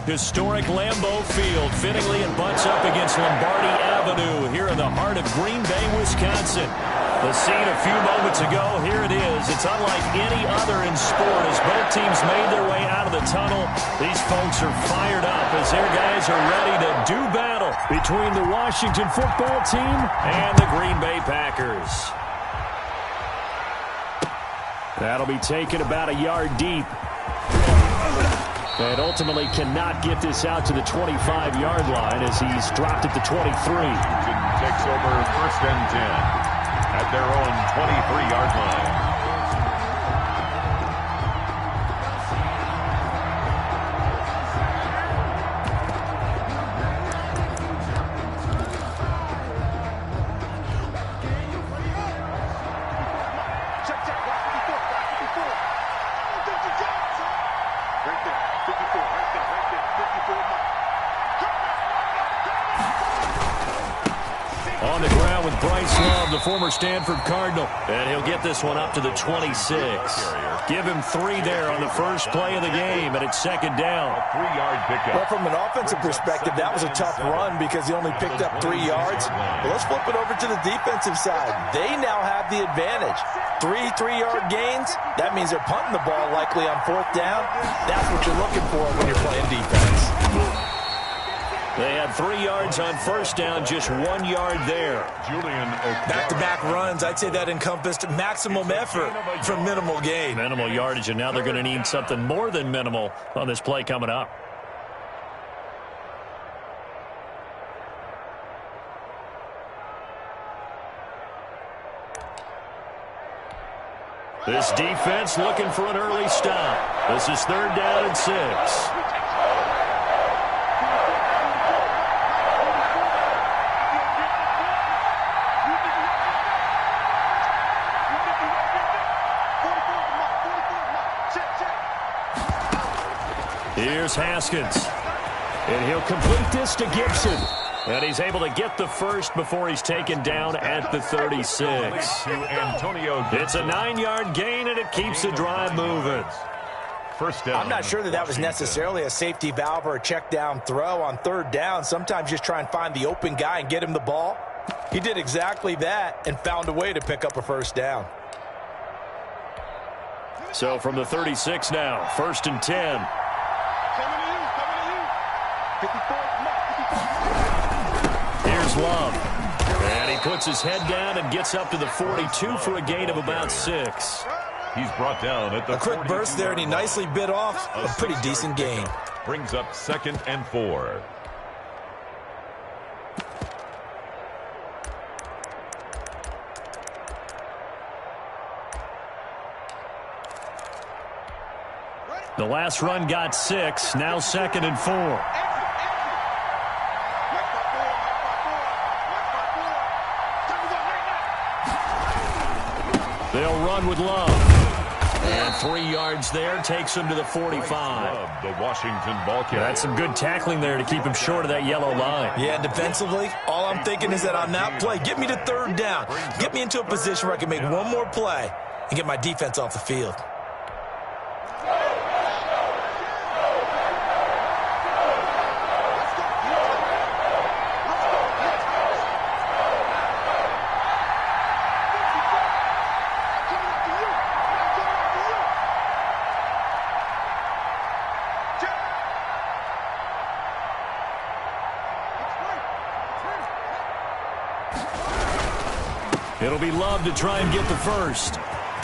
Historic Lambeau Field. Fittingly, it butts up against Lombardi Avenue here in the heart of Green Bay, Wisconsin. The scene a few moments ago, here it is. It's unlike any other in sport as both teams made their way out of the tunnel. These folks are fired up as their guys are ready to do battle between the Washington football team and the Green Bay Packers. That'll be taken about a yard deep. And ultimately cannot get this out to the 25-yard line as he's dropped at the 23. Takes over 1st and 10 at their own 23-yard line. On the ground with Bryce Love, the former Stanford Cardinal. And he'll get this one up to the 26. Give him 3 there on the first play of the game, and it's 2nd down. A 3-yard pickup. Well, from an offensive perspective, that was a tough run because he only picked up 3 yards. But let's flip it over to the defensive side. They now have the advantage. 3 3-yard gains, that means they're punting the ball likely on 4th down. That's what you're looking for when you're playing defense. They had 3 yards on 1st down, just 1 yard there. Back-to-back runs, I'd say that encompassed maximum effort for minimal gain. Minimal yardage, and now they're going to need something more than minimal on this play coming up. This defense looking for an early stop. This is 3rd down and 6. Here's Haskins. And he'll complete this to Gibson. And he's able to get the first before he's taken down at the 36. It's a 9-yard gain, and it keeps the drive moving. First down. I'm not sure that was necessarily a safety valve or a check down throw on 3rd down. Sometimes just try and find the open guy and get him the ball. He did exactly that and found a way to pick up a 1st down. So from the 36 now, 1st and 10. Here's Love. And he puts his head down and gets up to the 42 for a gain of about 6. He's brought down at the A quick burst there, and he nicely bit off a pretty decent gain. Brings up 2nd and 4. The last run got 6, now 2nd and 4. They'll run with Love. And 3 yards there takes him to the 45. The Washington ball carrier. That's some good tackling there to keep him short of that yellow line. Yeah, defensively, all I'm thinking is that on that play, get me to 3rd down. Get me into a position where I can make one more play and get my defense off the field. It'll be Love to try and get the first.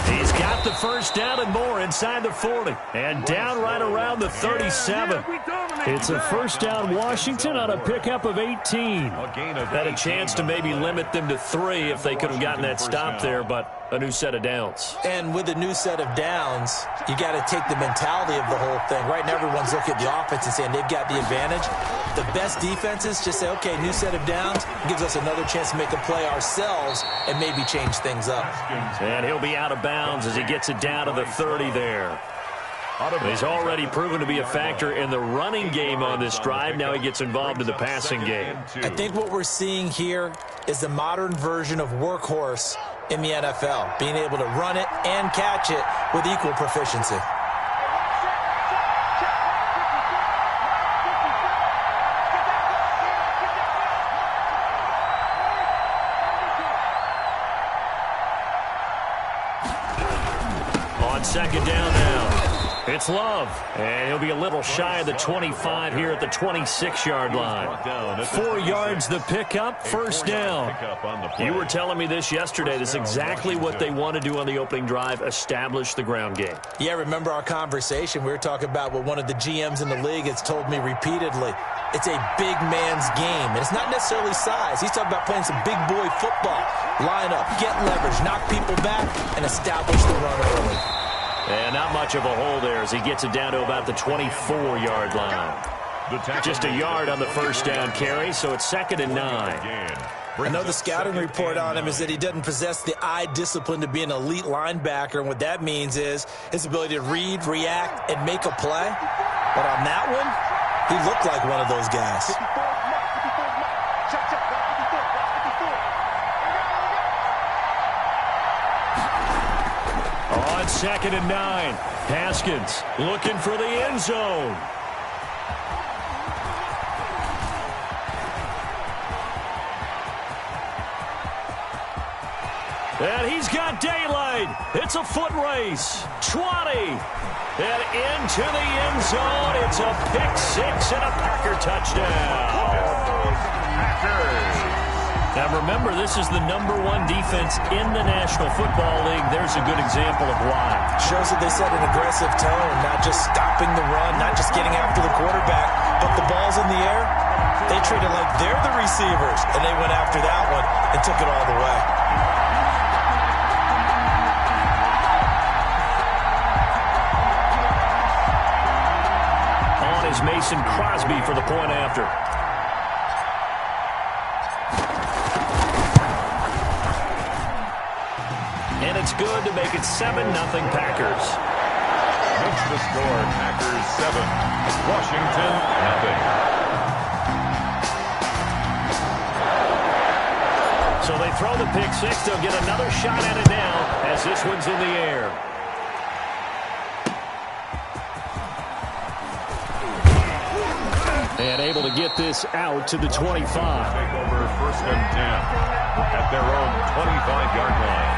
He's got the first down and more inside the 40. And down right around the 37. It's a 1st down Washington on a pickup of 18. Had a chance to maybe limit them to 3 if they could have gotten that stop there, but a new set of downs. And with a new set of downs, you got to take the mentality of the whole thing. Right now, everyone's looking at the offense and saying they've got the advantage. The best defenses just say, okay, new set of downs, gives us another chance to make a play ourselves and maybe change things up. And he'll be out of bounds as he gets it down to the 30 there. He's already proven to be a factor in the running game on this drive. Now he gets involved in the passing game. I think what we're seeing here is the modern version of workhorse in the NFL, being able to run it and catch it with equal proficiency. second down now. It's Love, and he'll be a little shy of the 25 here at the 26-yard line. 4 yards the pickup, first down. You were telling me this yesterday. This is exactly what they want to do on the opening drive, establish the ground game. Yeah, remember our conversation? We were talking about what one of the GMs in the league has told me repeatedly. It's a big man's game, and it's not necessarily size. He's talking about playing some big boy football. Line up, get leverage, knock people back, and establish the run early. And not much of a hole there as he gets it down to about the 24-yard line. Just a yard on the first down carry, so it's 2nd and 9. I know the scouting report on him is that he doesn't possess the eye discipline to be an elite linebacker, and what that means is his ability to read, react, and make a play. But on that one, he looked like one of those guys. On 2nd and 9, Haskins looking for the end zone. And he's got daylight. It's a foot race. 20. And into the end zone. It's a pick six and a Packer touchdown. Now remember, this is the #1 defense in the National Football League. There's a good example of why. Shows that they set an aggressive tone, not just stopping the run, not just getting after the quarterback, but the ball's in the air. They treat it like they're the receivers, and they went after that one and took it all the way. On is Mason Crosby for the point after. And it's good to make it 7-0 Packers. Makes the score Packers 7, Washington 0. So they throw the pick six. They'll get another shot at it now as this one's in the air. And able to get this out to the 25. Take over 1st and 10 at their own 25-yard line.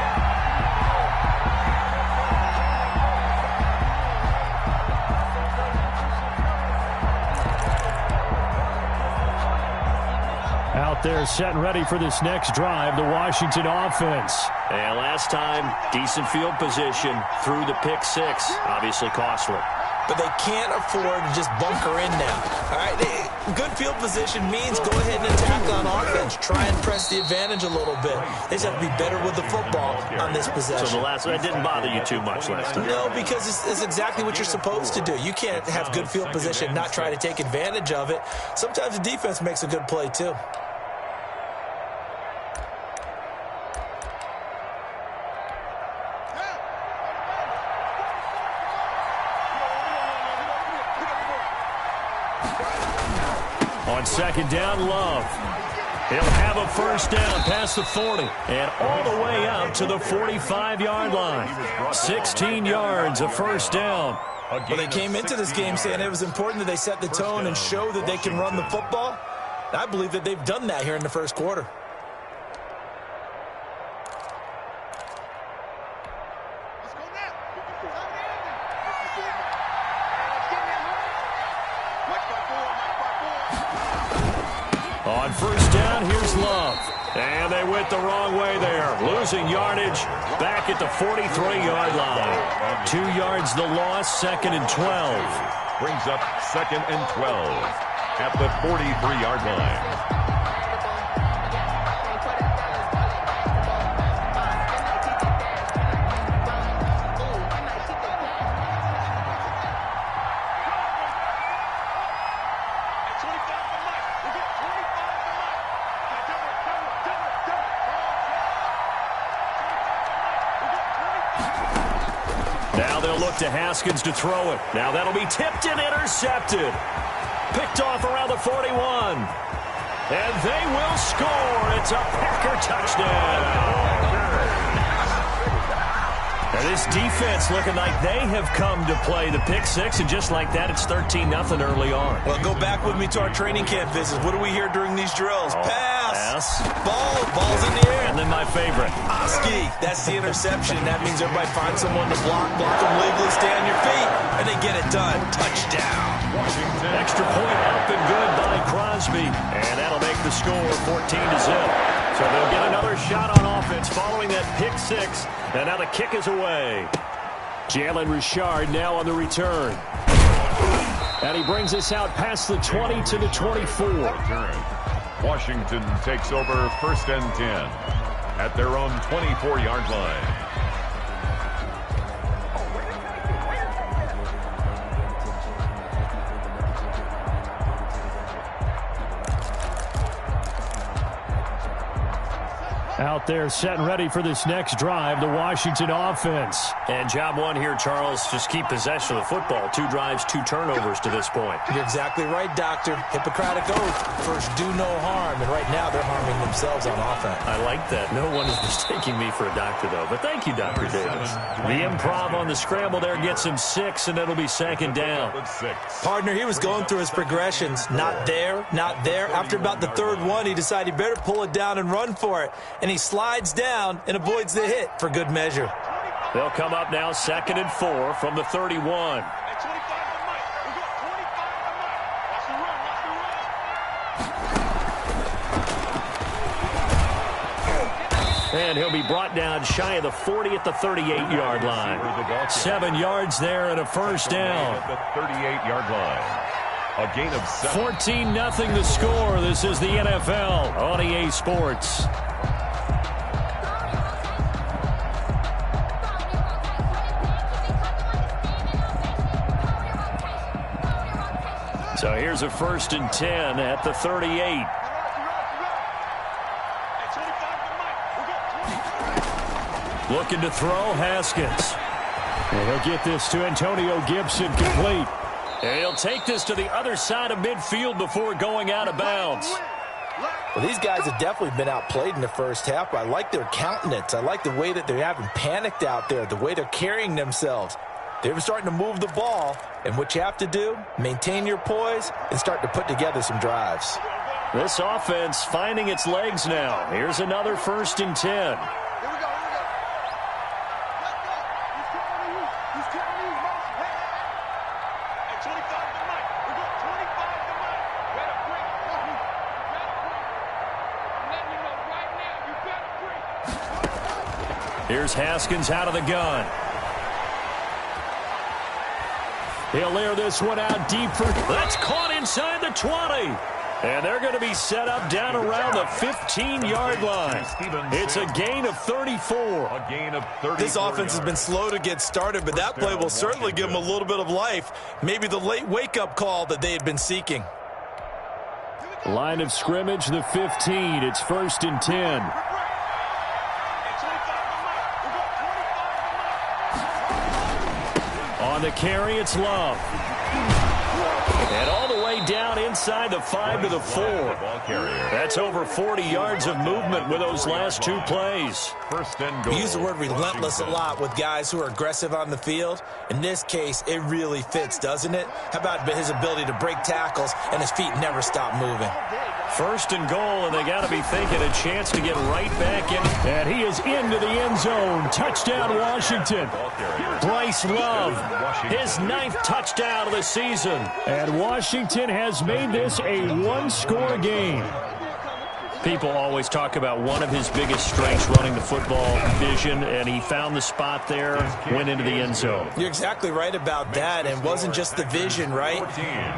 Out there set and ready for this next drive, the Washington offense. And last time, decent field position through the pick six. Obviously costly. But they can't afford to just bunker in now. All right, good field position means go ahead and attack on offense. Try and press the advantage a little bit. They just have to be better with the football on this possession. So the last one didn't bother you too much last time? No, because it's exactly what you're supposed to do. You can't have good field position and not try to take advantage of it. Sometimes the defense makes a good play too. On 2nd down, Love. He'll have a first down past the 40 and all the way up to the 45-yard line. 16 yards, a first down. Well, they came into this game saying it was important that they set the tone and show that they can run the football. I believe that they've done that here in the first quarter. On first down, here's Love. And they went the wrong way there. Losing yardage back at the 43-yard line. 2 yards the loss, 2nd and 12. Brings up 2nd and 12 at the 43-yard line. Now they'll look to Haskins to throw it. Now that'll be tipped and intercepted. Picked off around the 41. And they will score. It's a Packer touchdown. And this defense looking like they have come to play the pick six, and just like that, it's 13-0 early on. Well, go back with me to our training camp visits. What do we hear during these drills? Pass, Pass. Ball's in the air. And then my favorite. Oski, that's the interception. That means everybody finds someone to block them legally, stay on your feet, and they get it done. Touchdown. Extra point up and good by Crosby. And that'll make the score 14-0. So they'll get another shot on offense following that pick six. And now the kick is away. Jalen Richard now on the return. And he brings us out past the 20 to the 24. Washington takes over 1st and 10 at their own 24-yard line. Out there set and ready for this next drive, the Washington offense. And job one here, Charles, just keep possession of the football. 2 drives, 2 turnovers to this point. You're exactly right, Doctor. Hippocratic oath. First, do no harm. And right now, they're harming themselves on offense. I like that. No one is mistaking me for a doctor, though. But thank you, Dr. Davis. The improv on the scramble there gets him 6, and it'll be 2nd down. Partner, he was going through his progressions. Not there, not there. After about the 3rd one, he decided he better pull it down and run for it. And he slides down and avoids the hit for good measure. They'll come up now 2nd and 4 from the 31. And he'll be brought down shy of the 40 at the 38-yard line. 7 yards there and a 1st down. At the 38-yard line. A gain of 7. 14-0 the score. This is the NFL on EA Sports. So here's a 1st and 10 at the 38. Looking to throw, Haskins. And he'll get this to Antonio Gibson complete. And he'll take this to the other side of midfield before going out of bounds. Well, these guys have definitely been outplayed in the first half, but I like their countenance. I like the way that they haven't panicked out there, the way they're carrying themselves. They're starting to move the ball, and what you have to do, maintain your poise and start to put together some drives. This offense finding its legs now. Here's another 1st and 10. Here's Haskins out of the gun. He'll air this one out deep for... That's caught inside the 20. And they're going to be set up down around the 15-yard line. It's a gain of 34. A gain of 34. This offense has been slow to get started, but that play will certainly give them a little bit of life. Maybe the late wake-up call that they had been seeking. Line of scrimmage, the 15. It's 1st and 10. On the carry, it's Love. And all the way down inside the 5 to the 4. That's over 40 yards of movement with those last 2 plays. We use the word relentless a lot with guys who are aggressive on the field. In this case, it really fits, doesn't it? How about his ability to break tackles and his feet never stop moving? 1st and goal, and they got to be thinking a chance to get right back in. And he is into the end zone. Touchdown, Washington. Bryce Love, his 9th touchdown of the season. And Washington has made this a one-score game. People always talk about one of his biggest strengths running the football, vision, and he found the spot there, went into the end zone. You're exactly right about that, and it wasn't just the vision, right?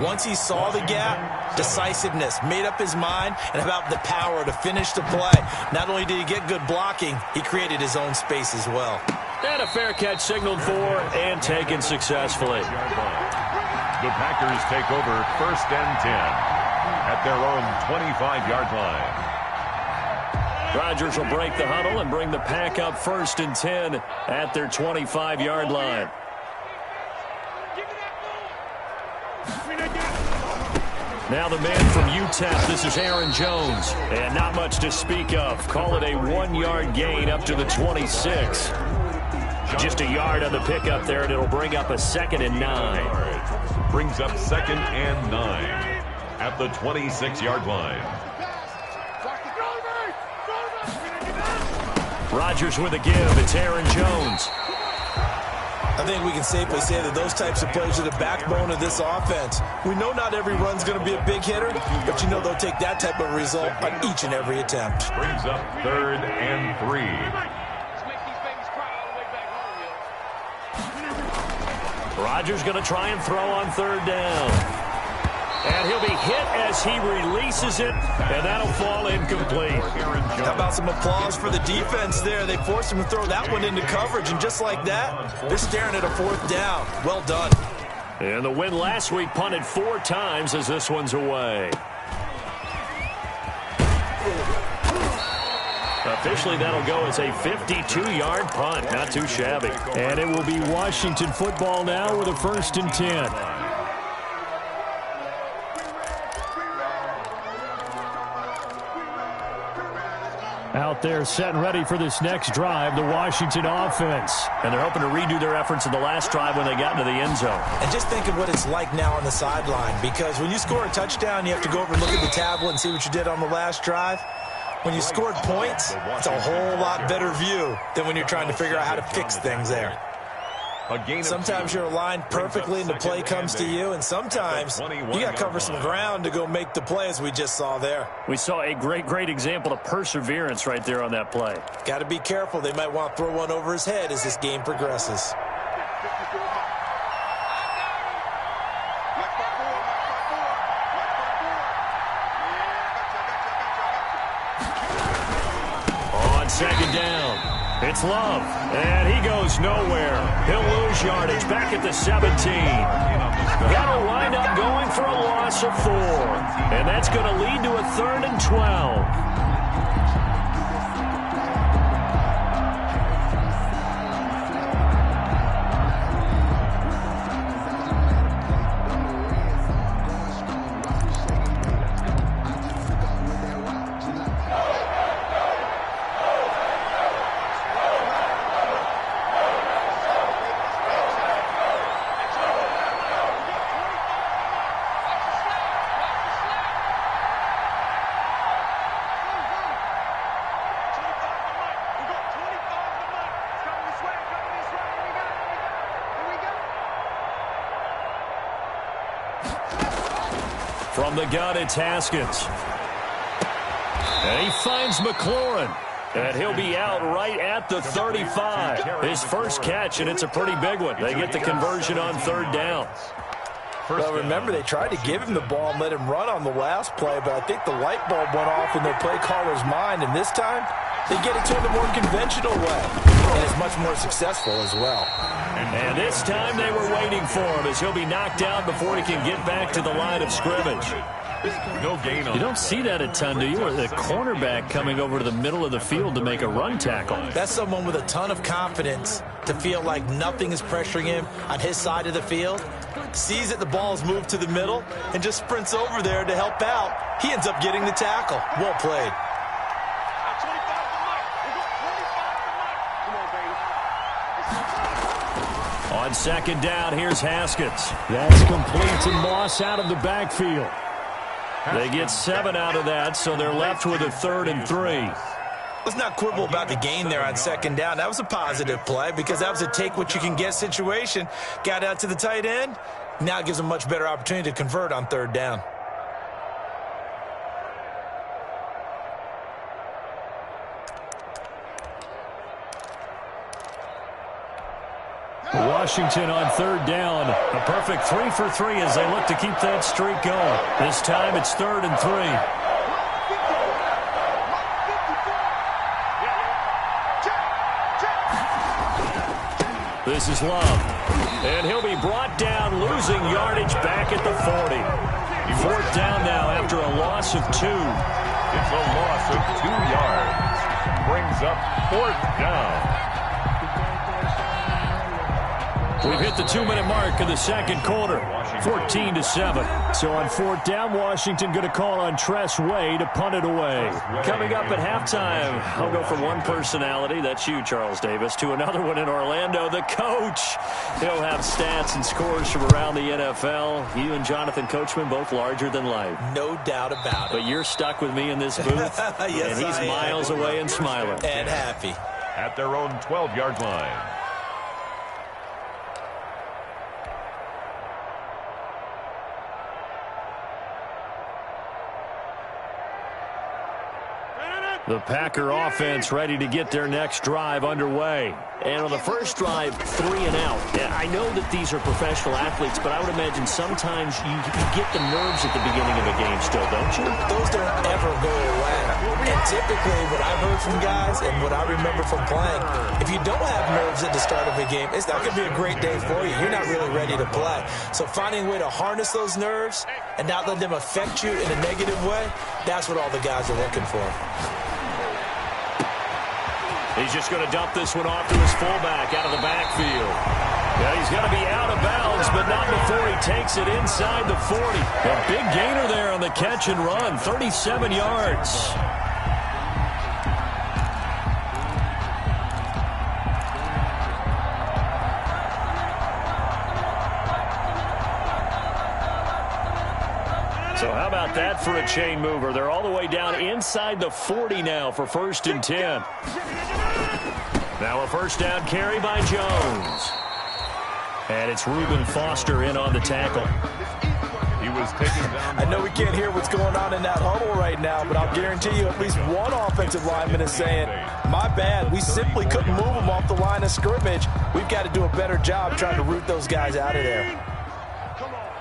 Once he saw the gap, decisiveness, made up his mind, and about the power to finish the play. Not only did he get good blocking, he created his own space as well. And a fair catch signaled for and taken successfully. The Packers take over 1st and 10 at their own 25-yard line. Rodgers will break the huddle and bring the Pack up 1st and 10 at their 25-yard line. Now the man from UTEP, this is Aaron Jones. And not much to speak of. Call it a 1-yard gain up to the 26. Just a yard on the pickup there, and it'll bring up a 2nd and 9. Brings up 2nd and 9 at the 26-yard line. Rodgers with a give. It's Aaron Jones. I think we can safely say that those types of plays are the backbone of this offense. We know not every run's going to be a big hitter, but you know they'll take that type of result on each and every attempt. Brings up 3rd and 3. Rodgers going to try and throw on 3rd down. And he'll be hit as he releases it, and that'll fall incomplete. How about some applause for the defense there? They forced him to throw that one into coverage, and just like that, they're staring at a 4th down. Well done. And the win last week punted 4 times as this one's away. Officially, that'll go as a 52-yard punt. Not too shabby. And it will be Washington football now with a 1st and 10. Out there set and ready for this next drive, the Washington offense. And they're hoping to redo their efforts in the last drive when they got into the end zone. And just think of what it's like now on the sideline, because when you score a touchdown, you have to go over and look at the tablet and see what you did on the last drive. When you scored points, it's a whole lot better view than when you're trying to figure out how to fix things there. Sometimes you're aligned perfectly and the play comes to you, and sometimes you got to cover some ground to go make the play, as we just saw there. We saw a great example of perseverance right there on that play. Got to be careful. They might want to throw one over his head as this game progresses. On 2nd down. It's Love, and he goes nowhere. He'll lose yardage back at the 17. Got to wind up going for a loss of 4, and that's going to lead to a 3rd and 12. From the gun, it's Haskins. And he finds McLaurin. And he'll be out right at the 35. His first catch, and it's a pretty big one. They get the conversion on 3rd down. Well, remember, they tried to give him the ball and let him run on the last play, but I think the light bulb went off in their play caller's mind, and this time they get it to him the more conventional way, and it's much more successful as well. And this time they were waiting for him as he'll be knocked out before he can get back to the line of scrimmage. No gain on. You don't see that a ton, do you? Or the cornerback coming over to the middle of the field to make a run tackle. That's someone with a ton of confidence to feel like nothing is pressuring him on his side of the field. Sees that the ball is moved to the middle and just sprints over there to help out. He ends up getting the tackle. Well played. On 2nd down, here's Haskins. That's complete, and Moss out of the backfield. They get 7 out of that, so they're left with a 3rd and 3. Let's not quibble about the gain there on 2nd down. That was a positive play because that was a take-what-you-can-get situation. Got out to the tight end. Now it gives them a much better opportunity to convert on 3rd down. Washington on 3rd down. A perfect 3 for 3 as they look to keep that streak going. This time it's 3rd and 3. This is Love. And he'll be brought down, losing yardage back at the 40. 4th down now after a loss of 2. It's a loss of 2 yards. Brings up 4th down. We've hit the 2-minute mark of the 2nd quarter, 14-7. So on 4th down, Washington going to call on Tress Way to punt it away. Coming up at halftime, I'll go from one personality, that's you, Charles Davis, to another one in Orlando, the coach. He'll have stats and scores from around the NFL. You and Jonathan Coachman, both larger than life. No doubt about it. But you're stuck with me in this booth, Yes, and he's miles away and smiling. And happy. at their own 12-yard line. The Packer offense ready to get their next drive underway. And on the first drive, 3 and out. I know that these are professional athletes, but I would imagine sometimes you get the nerves at the beginning of a game still, don't you? Those don't ever go away. And typically what I've heard from guys and what I remember from playing, if you don't have nerves at the start of a game, it's not going to be a great day for you. You're not really ready to play. So finding a way to harness those nerves and not let them affect you in a negative way, that's what all the guys are looking for. He's just going to dump this one off to his fullback out of the backfield. Yeah, he's going to be out of bounds, but not before he takes it inside the 40. A big gainer there on the catch and run, 37 yards. So how about that for a chain mover? They're all the way down inside the 40 now for 1st and 10. Now a first down carry by Jones. And it's Reuben Foster in on the tackle. He was taken down. I know we can't hear what's going on in that huddle right now, but I'll guarantee you at least one offensive lineman is saying, my bad, we simply couldn't move them off the line of scrimmage. We've got to do a better job trying to root those guys out of there. Come on.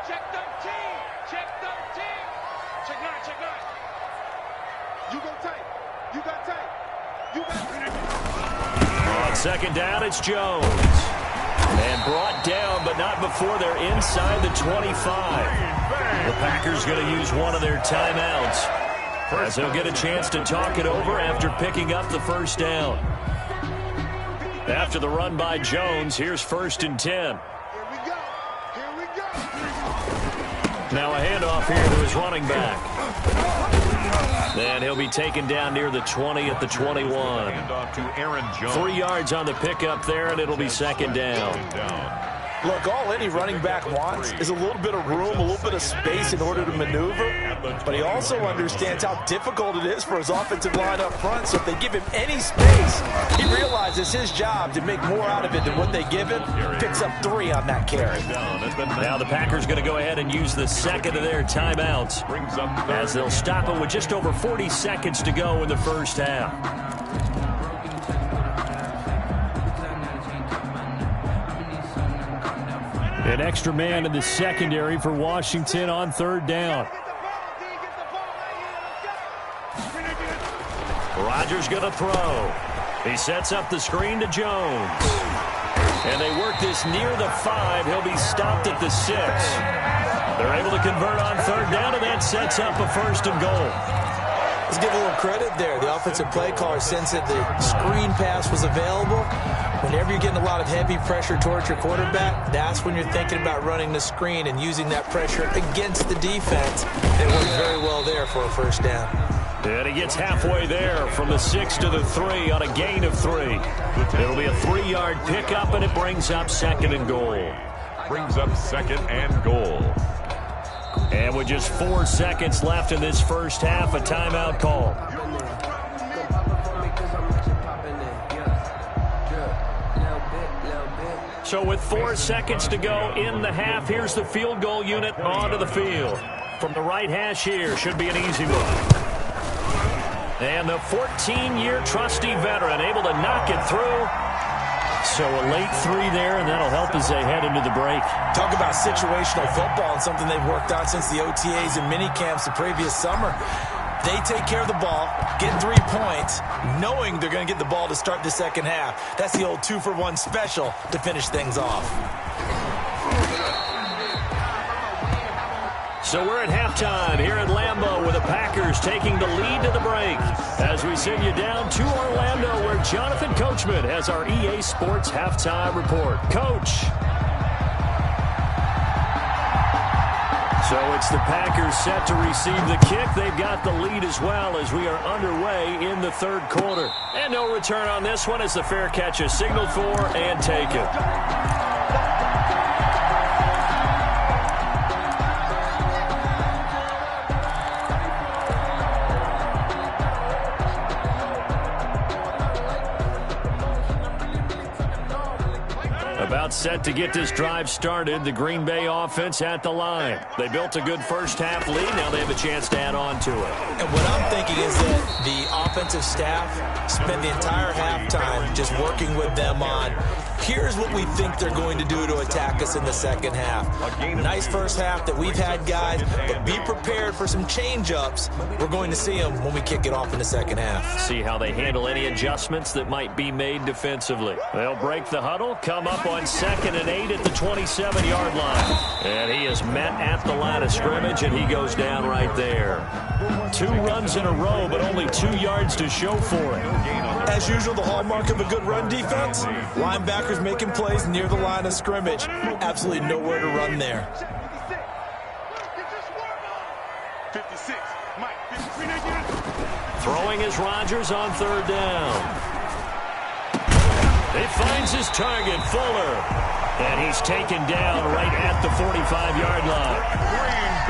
Check them team. Check them team. Check nine. You go tight. You got tight. You got tight. On second down, it's Jones. And brought down, but not before they're inside the 25. The Packers going to use one of their timeouts, as they'll get a chance to talk it over after picking up the first down. After the run by Jones, here's 1st and 10. Here we go. Here we go. Now a handoff here to his running back. And he'll be taken down near the 20 at the 21. Handoff to Aaron Jones. 3 yards on the pickup there, and it'll be second down. Look, all any running back wants is a little bit of room, a little bit of space in order to maneuver. But he also understands how difficult it is for his offensive line up front. So if they give him any space, he realizes his job to make more out of it than what they give him. Picks up 3 on that carry. Now the Packers going to go ahead and use the second of their timeouts, as they'll stop it with just over 40 seconds to go in the first half. An extra man in the secondary for Washington on 3rd down. Rodgers going to throw. He sets up the screen to Jones. And they work this near the 5. He'll be stopped at the 6. They're able to convert on 3rd down, and that sets up a 1st and goal. Let's give a little credit there. The offensive play caller sensed that the screen pass was available. Whenever you're getting a lot of heavy pressure towards your quarterback, that's when you're thinking about running the screen and using that pressure against the defense. It worked very well there for a 1st down. And he gets halfway there from the 6 to the 3 on a gain of 3. It'll be a 3-yard pickup, and it brings up 2nd and goal. Brings up 2nd and goal. And with just 4 seconds left in this first half, a timeout call. So with 4 seconds to go in the half, here's the field goal unit onto the field. From the right hash here, should be an easy one. And the 14-year trusty veteran able to knock it through. So a late 3 there, and that'll help as they head into the break. Talk about situational football and something they've worked on since the OTAs and mini camps the previous summer. They take care of the ball, get 3 points, knowing they're going to get the ball to start the second half. That's the old 2-for-1 special to finish things off. So we're at halftime here at Lambeau with the Packers taking the lead to the break. As we send you down to Orlando, where Jonathan Coachman has our EA Sports halftime report. Coach. So it's the Packers set to receive the kick. They've got the lead as well as we are underway in the 3rd quarter. And no return on this one as the fair catch is signaled for and taken. About set to get this drive started. The Green Bay offense at the line. They built a good first-half lead. Now they have a chance to add on to it. And what I'm thinking is that the offensive staff spent the entire halftime just working with them on, here's what we think they're going to do to attack us in the second half. Nice first half that we've had, guys, but be prepared for some change-ups. We're going to see them when we kick it off in the second half. See how they handle any adjustments that might be made defensively. They'll break the huddle, come up on 2nd and 8 at the 27-yard line. And he is met at the line of scrimmage, and he goes down right there. 2 runs in a row, but only 2 yards to show for it. As usual, the hallmark of a good run defense, linebackers making plays near the line of scrimmage. Absolutely nowhere to run there. 56, Mike, 53. Throwing is Rodgers on 3rd down. He finds his target, Fuller. And he's taken down right at the 45-yard line.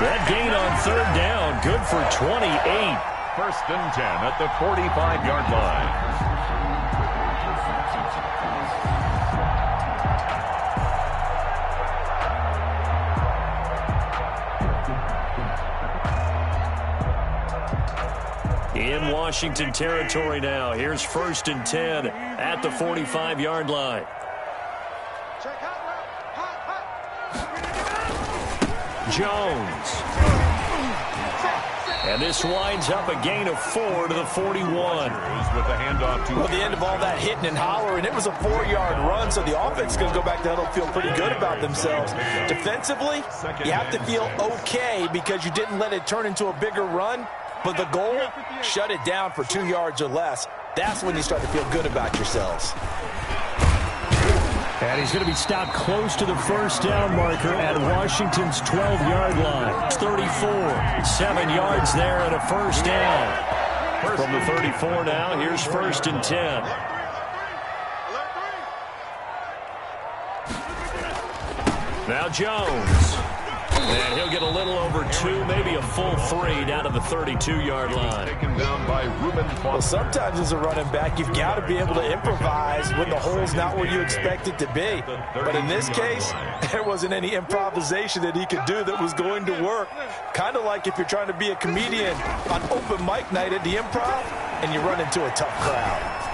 That gain on 3rd down, good for 28. 1st and 10 at the 45-yard line. In Washington territory now. Here's 1st and 10 at the 45-yard line. Jones. And this winds up a gain of 4 to the 41. With the handoff to At the end of all that hitting and hollering, it was a 4-yard run, so the offense is going to go back to huddle, feel pretty good about themselves. Defensively, you have to feel okay because you didn't let it turn into a bigger run. But the goal, shut it down for 2 yards or less. That's when you start to feel good about yourselves. And he's going to be stopped close to the 1st down marker at Washington's 12-yard line. 34, 7 yards there and a 1st down. From the 34 now, here's 1st and 10. Now Jones. And he'll get a little over 2, maybe a full 3 down to the 32-yard line. Taken down by Reuben Foster. Well, sometimes as a running back, you've got to be able to improvise when the hole's not where you expect it to be. But in this case, there wasn't any improvisation that he could do that was going to work. Kind of like if you're trying to be a comedian on open mic night at the Improv and you run into a tough crowd.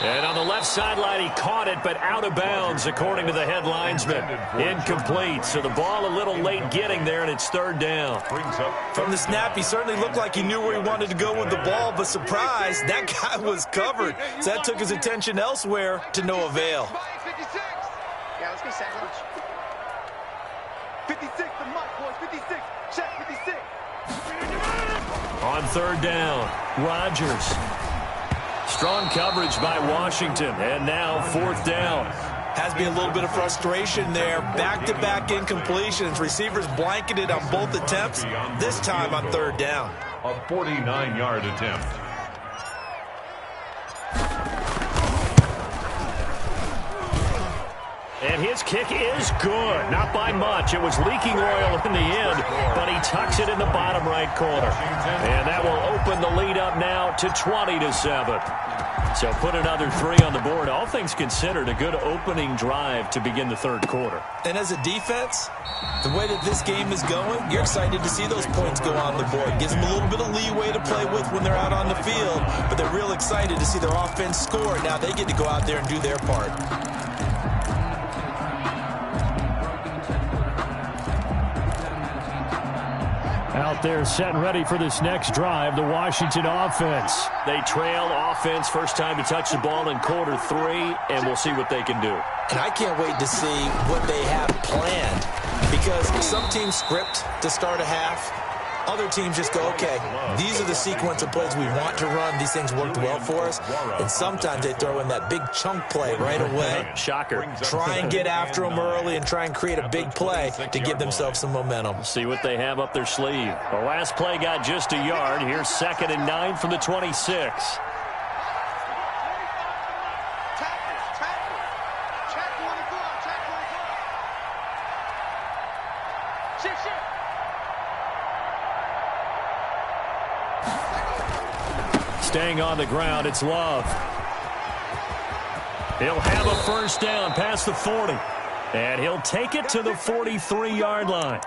And on the left sideline, he caught it, but out of bounds, according to the head linesman. Incomplete, so the ball a little late getting there, and it's 3rd down. From the snap, he certainly looked like he knew where he wanted to go with the ball, but surprise, that guy was covered. So that took his attention elsewhere to no avail. 56. Yeah, let's get sandwich. 56, the mark, boys. 56. Check 56. On 3rd down, Rodgers. Strong coverage by Washington, and now 4th down. Has been a little bit of frustration there. Back-to-back incompletions. Receivers blanketed on both attempts, this time on 3rd down. A 49-yard attempt. And his kick is good. Not by much. It was leaking oil in the end, but he tucks it in the bottom right corner. And that will open the lead up now to 20-7. So put another 3 on the board. All things considered, a good opening drive to begin the 3rd quarter. And as a defense, the way that this game is going, you're excited to see those points go on the board. Gives them a little bit of leeway to play with when they're out on the field, but they're real excited to see their offense score. Now they get to go out there and do their part. Out there set and ready for this next drive, the Washington offense. They trail offense, first time to touch the ball in quarter 3, and we'll see what they can do. And I can't wait to see what they have planned, because some teams script to start a half. Other teams just go, okay, these are the sequence of plays we want to run. These things worked well for us. And sometimes they throw in that big chunk play right away. Shocker. Try and get after them early and try and create a big play to give themselves some momentum. See what they have up their sleeve. The last play got just a yard. Here's 2nd and 9 from the 26. Staying on the ground, it's Love. He'll have a first down past the 40. And he'll take it to the 43-yard line.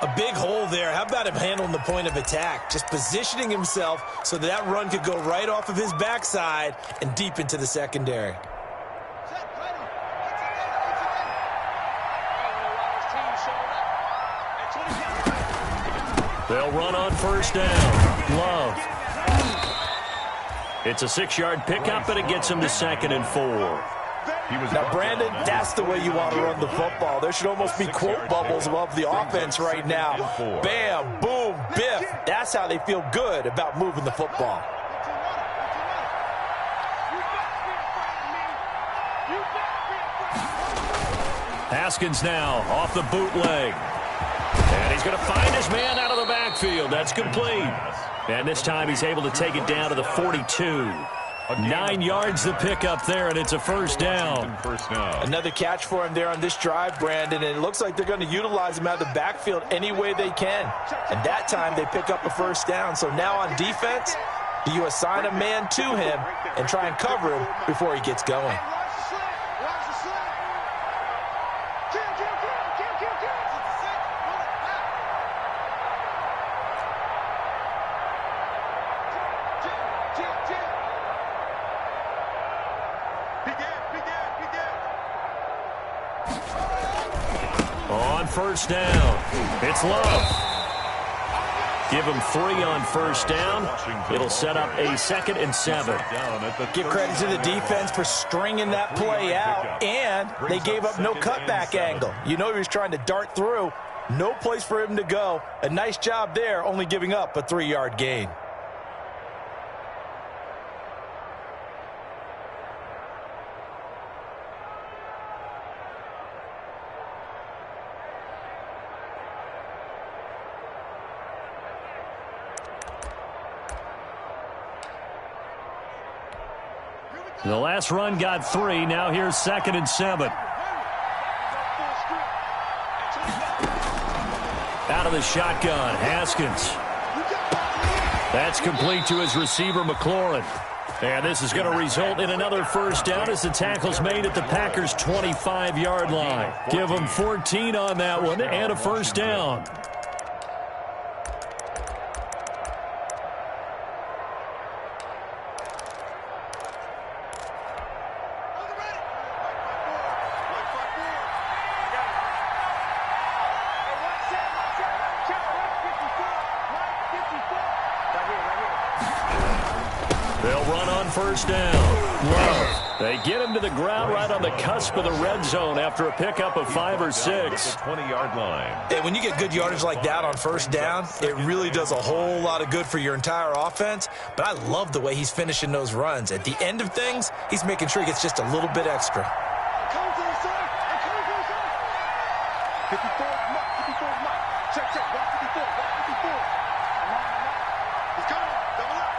A big hole there. How about him handling the point of attack? Just positioning himself so that run could go right off of his backside and deep into the secondary. They'll run on first down. Love. It's a 6-yard pickup, and it gets him to 2nd and 4. Now, Brandon, that's the way you want to run the football. There should almost be quote bubbles above the offense right now. Bam, boom, biff. That's how they feel good about moving the football. Haskins now off the bootleg. And he's going to find his man out of the backfield. That's complete. And this time he's able to take it down to the 42. 9 yards to pick up there, and it's a first down. Another catch for him there on this drive, Brandon, and it looks like they're going to utilize him out of the backfield any way they can. And that time they pick up a first down. So now on defense, do you assign a man to him and try and cover him before he gets going? On first down, it's Love. Give him 3 on first down. It'll set up a 2nd and 7. Give credit to the defense for stringing that play out, and they gave up no cutback angle. You know he was trying to dart through. No place for him to go. A nice job there, only giving up a 3-yard gain. The last run got 3. Now here's 2nd and 7. Out of the shotgun, Haskins. That's complete to his receiver, McLaurin. And this is going to result in another first down as the tackle's made at the Packers' 25-yard line. Give them 14 on that one and a first down. They'll run on first down. Love. They get him to the ground right on the cusp of the red zone after a pickup of 5 or 6. 20-yard line. And when you get good yardage like that on first down, it really does a whole lot of good for your entire offense. But I love the way he's finishing those runs. At the end of things, he's making sure he gets just a little bit extra. 54, Mike. Check, 154, 154. He's coming. Double up.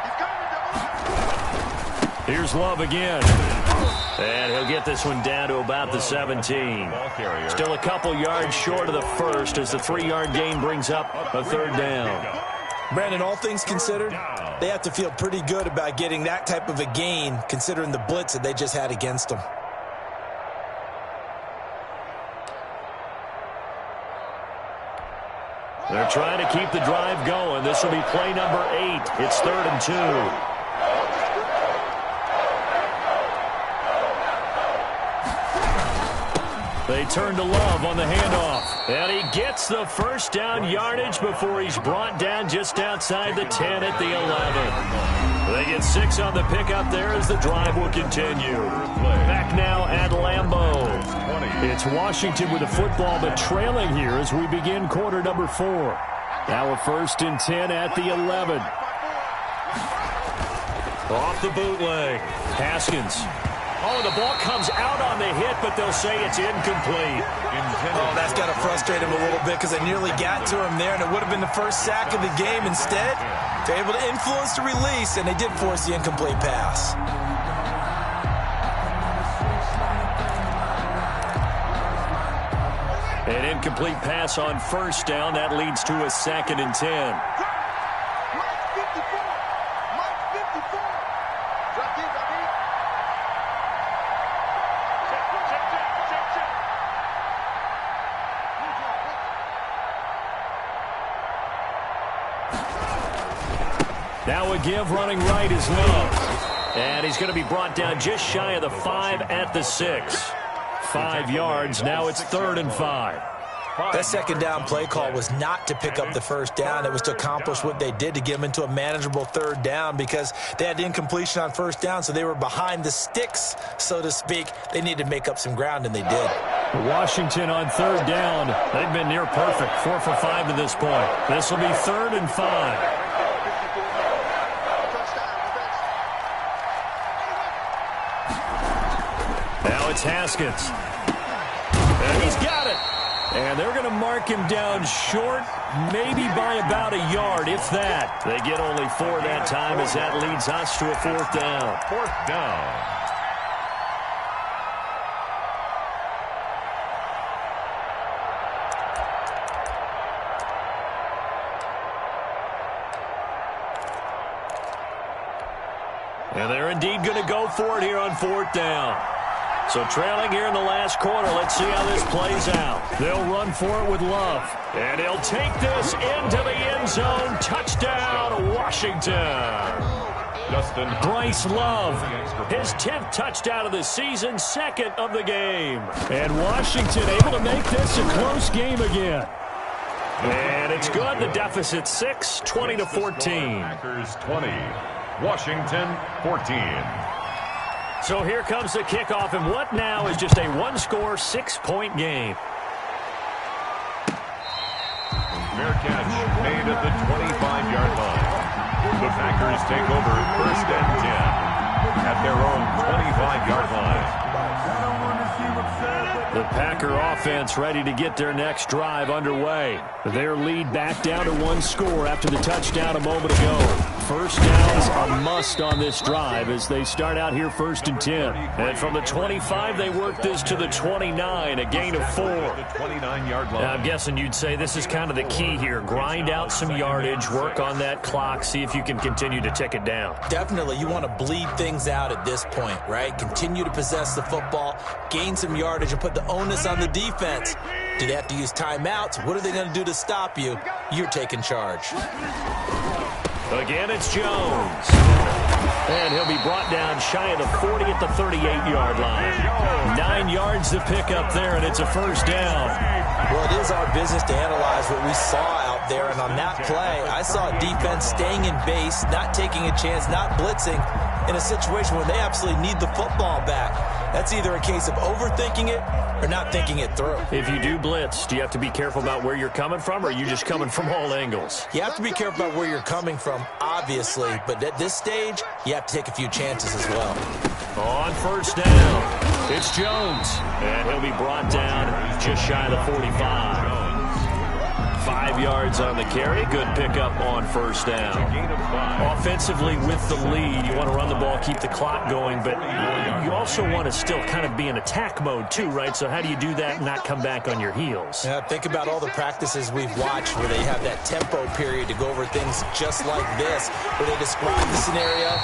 He's coming, double up. Here's Love again. And he'll get this one down to about the 17. Still a couple yards short of the first as the 3-yard gain brings up a 3rd down. Brandon, all things considered, they have to feel pretty good about getting that type of a gain considering the blitz that they just had against them. They're trying to keep the drive going. This will be play number 8. It's 3rd and 2. They turn to Love on the handoff. And he gets the first down yardage before he's brought down just outside the 10 at the 11. They get 6 on the pickup there as the drive will continue. Back now at Lambeau. It's Washington with the football, but trailing here as we begin quarter number 4. Now a 1st and 10 at the 11. Off the bootleg. Haskins. Oh, the ball comes out on the hit, but they'll say it's incomplete. Oh, that's got to frustrate him a little bit because they nearly got to him there, and it would have been the first sack of the game. Instead, they're able to influence the release, and they did force the incomplete pass. An incomplete pass on first down. That leads to a 2nd and 10. Now a give running right is Love. And he's going to be brought down just shy of the 5 at the 6. 5 yards. Now it's 3rd and 5. That second down play call was not to pick up the first down. It was to accomplish what they did, to get them into a manageable 3rd down, because they had incompletion on first down, so they were behind the sticks, so to speak. They needed to make up some ground, and they did. Washington on 3rd down. They've been near perfect. 4 for 5 to this point. This will be 3rd and 5. Now it's Haskins. And he's got it. And they're going to mark him down short, maybe by about a yard, if that. They get only 4 that time, as that leads us to a 4th down. 4th down. And they're indeed going to go for it here on 4th down. So trailing here in the last quarter, let's see how this plays out. They'll run for it with Love. And he'll take this into the end zone. Touchdown, Washington. Bryce Love, his 10th touchdown of the season, 2nd of the game. And Washington able to make this a close game again. And it's good. The deficit 6, 20-14. Packers 20, Washington 14. So here comes the kickoff, and what now is just a one-score, 6-point game. Fair catch made at the 25-yard line. The Packers take over 1st and 10 at their own 25-yard line. The Packer offense ready to get their next drive underway. Their lead back down to 1 score after the touchdown a moment ago. First down's a must on this drive as they start out here 1st and 10. And from the 25, they work this to the 29, a gain of 4. The 29-yard line. Now, I'm guessing you'd say this is kind of the key here. Grind out some yardage, work on that clock, see if you can continue to tick it down. Definitely, you want to bleed things out at this point, right? Continue to possess the football, gain some yardage, and put the onus on the defense. Do they have to use timeouts? What are they going to do to stop you? You're taking charge. Again, it's Jones. And he'll be brought down shy of the 40 at the 38-yard line. 9 yards to pick up there, and it's a first down. Well, it is our business to analyze what we saw out there, and on that play, I saw a defense staying in base, not taking a chance, not blitzing, in a situation where they absolutely need the football back. That's either a case of overthinking it or not thinking it through. If you do blitz, do you have to be careful about where you're coming from, or are you just coming from all angles? You have to be careful about where you're coming from, obviously, but at this stage, you have to take a few chances as well. On first down, it's Jones, and he'll be brought down just shy of the 45. 5 yards on the carry. Good pickup on first down. Offensively with the lead, you want to run the ball, keep the clock going, but you also want to still kind of be in attack mode too, right? So how do you do that and not come back on your heels? Yeah, think about all the practices we've watched where they have that tempo period to go over things just like this, where they describe the scenario,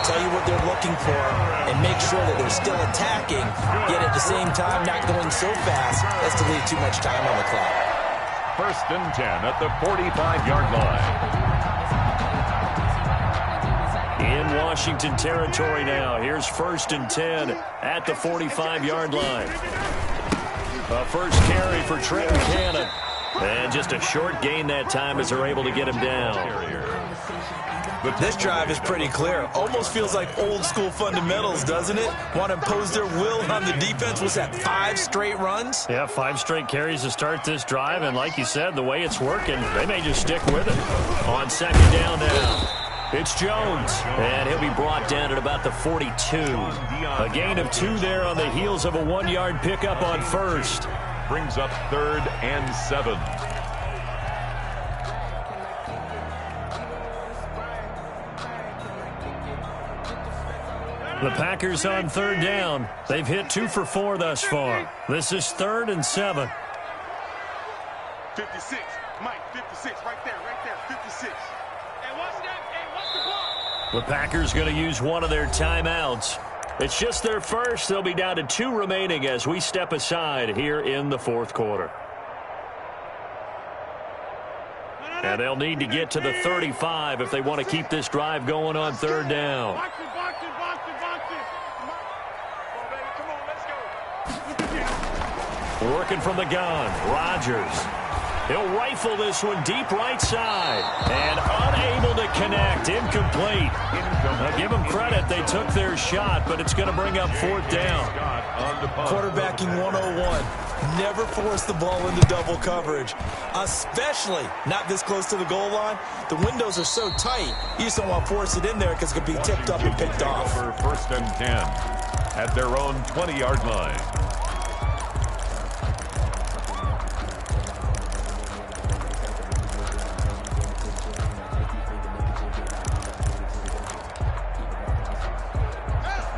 tell you what they're looking for, and make sure that they're still attacking, yet at the same time not going so fast as to leave too much time on the clock. 1st and 10 at the 45-yard line. In Washington territory now. Here's 1st and 10 at the 45-yard line. A first carry for Trenton Cannon. And just a short gain that time as they're able to get him down. This drive is pretty clear. Almost feels like old school fundamentals, doesn't it? Want to impose their will on the defense. Was that 5 straight runs? Yeah, 5 straight carries to start this drive. And like you said, the way it's working, they may just stick with it. On 2nd down now, it's Jones. And he'll be brought down at about the 42. A gain of 2 there on the heels of a 1-yard pickup on first. Brings up 3rd and 7. The Packers on 3rd down. They've hit 2 for 4 thus far. This is 3rd and 7. 56, Mike, 56, right there, 56. And what's that? Hey, what's the block? The Packers going to use one of their timeouts. It's just their first. They'll be down to 2 remaining as we step aside here in the 4th quarter. And they'll need to get to the 35 if they want to keep this drive going on third down. Box it, box it, box it, box it. Come on, baby. Come on, let's go. Working from the gun, Rodgers. He'll rifle this one deep right side. And unable to connect. Incomplete. Now give them credit. They took their shot, but it's going to bring up fourth down. Quarterbacking 101. Never force the ball into double coverage, especially not this close to the goal line. The windows are so tight, you just don't want to force it in there because it could be tipped up and picked off. For first and 10 at their own 20-yard line.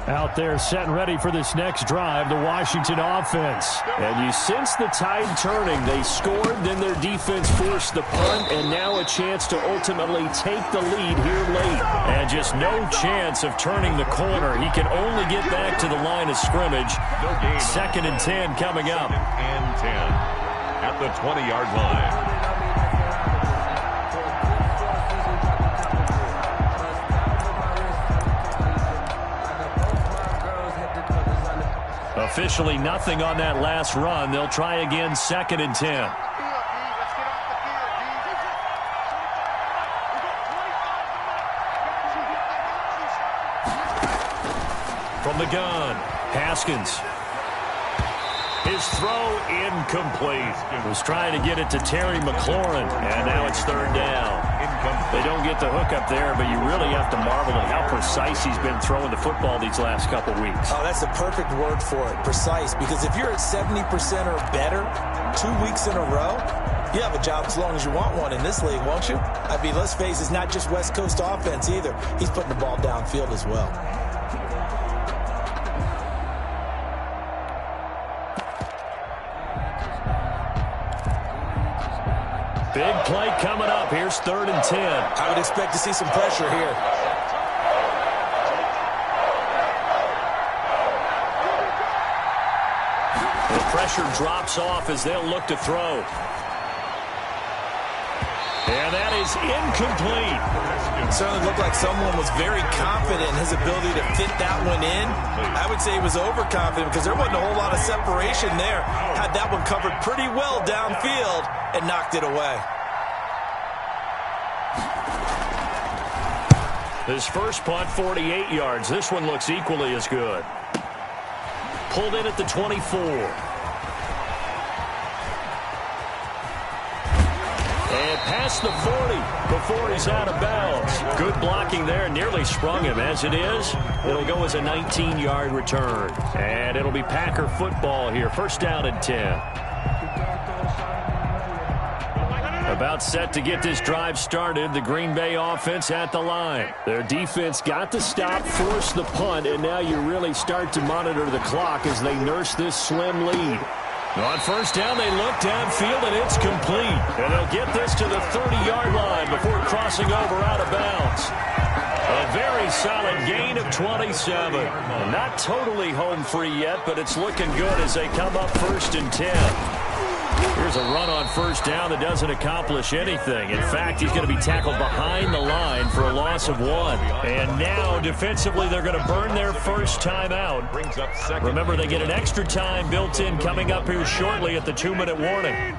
Out there set and ready for this next drive, the Washington offense. And you sense the tide turning. They scored, then their defense forced the punt, and now a chance to ultimately take the lead here late. And just no chance of turning the corner. He can only get back to the line of scrimmage. Second and 10 coming up. Second and 10 at the 20-yard line. Officially nothing on that last run. They'll try again, second and 10. From the gun, Haskins. His throw incomplete. Was trying to get it to Terry McLaurin, and now it's third down. They don't get the hook up there, but you really have to marvel at how precise he's been throwing the football these last couple weeks. Oh, that's a perfect word for it, precise, because if you're at 70% or better 2 weeks in a row, you have a job as long as you want one in this league, won't you? I mean, let's face it, it's not just West Coast offense either. He's putting the ball downfield as well. Big play coming up. Here's third and 10. I would expect to see some pressure here. The pressure drops off as they'll look to throw. And that is incomplete. It certainly looked like someone was very confident in his ability to fit that one in. I would say he was overconfident because there wasn't a whole lot of separation there. Had that one covered pretty well downfield and knocked it away. His first punt, 48 yards. This one looks equally as good. Pulled in at the 24. And past the 40 before he's out of bounds. Good blocking there. Nearly sprung him. As it is, it'll go as a 19-yard return. And it'll be Packer football here. First down and 10. About set to get this drive started. The Green Bay offense at the line. Their defense got the stop, forced the punt, and now you really start to monitor the clock as they nurse this slim lead. On first down, they look downfield, and it's complete. And they'll get this to the 30-yard line before crossing over out of bounds. A very solid gain of 27. Not totally home free yet, but it's looking good as they come up first and 10. Here's a run on first down that doesn't accomplish anything. In fact, he's going to be tackled behind the line for a loss of 1. And now, defensively, they're going to burn their first time out. Remember, they get an extra time built in coming up here shortly at the 2-minute warning. Here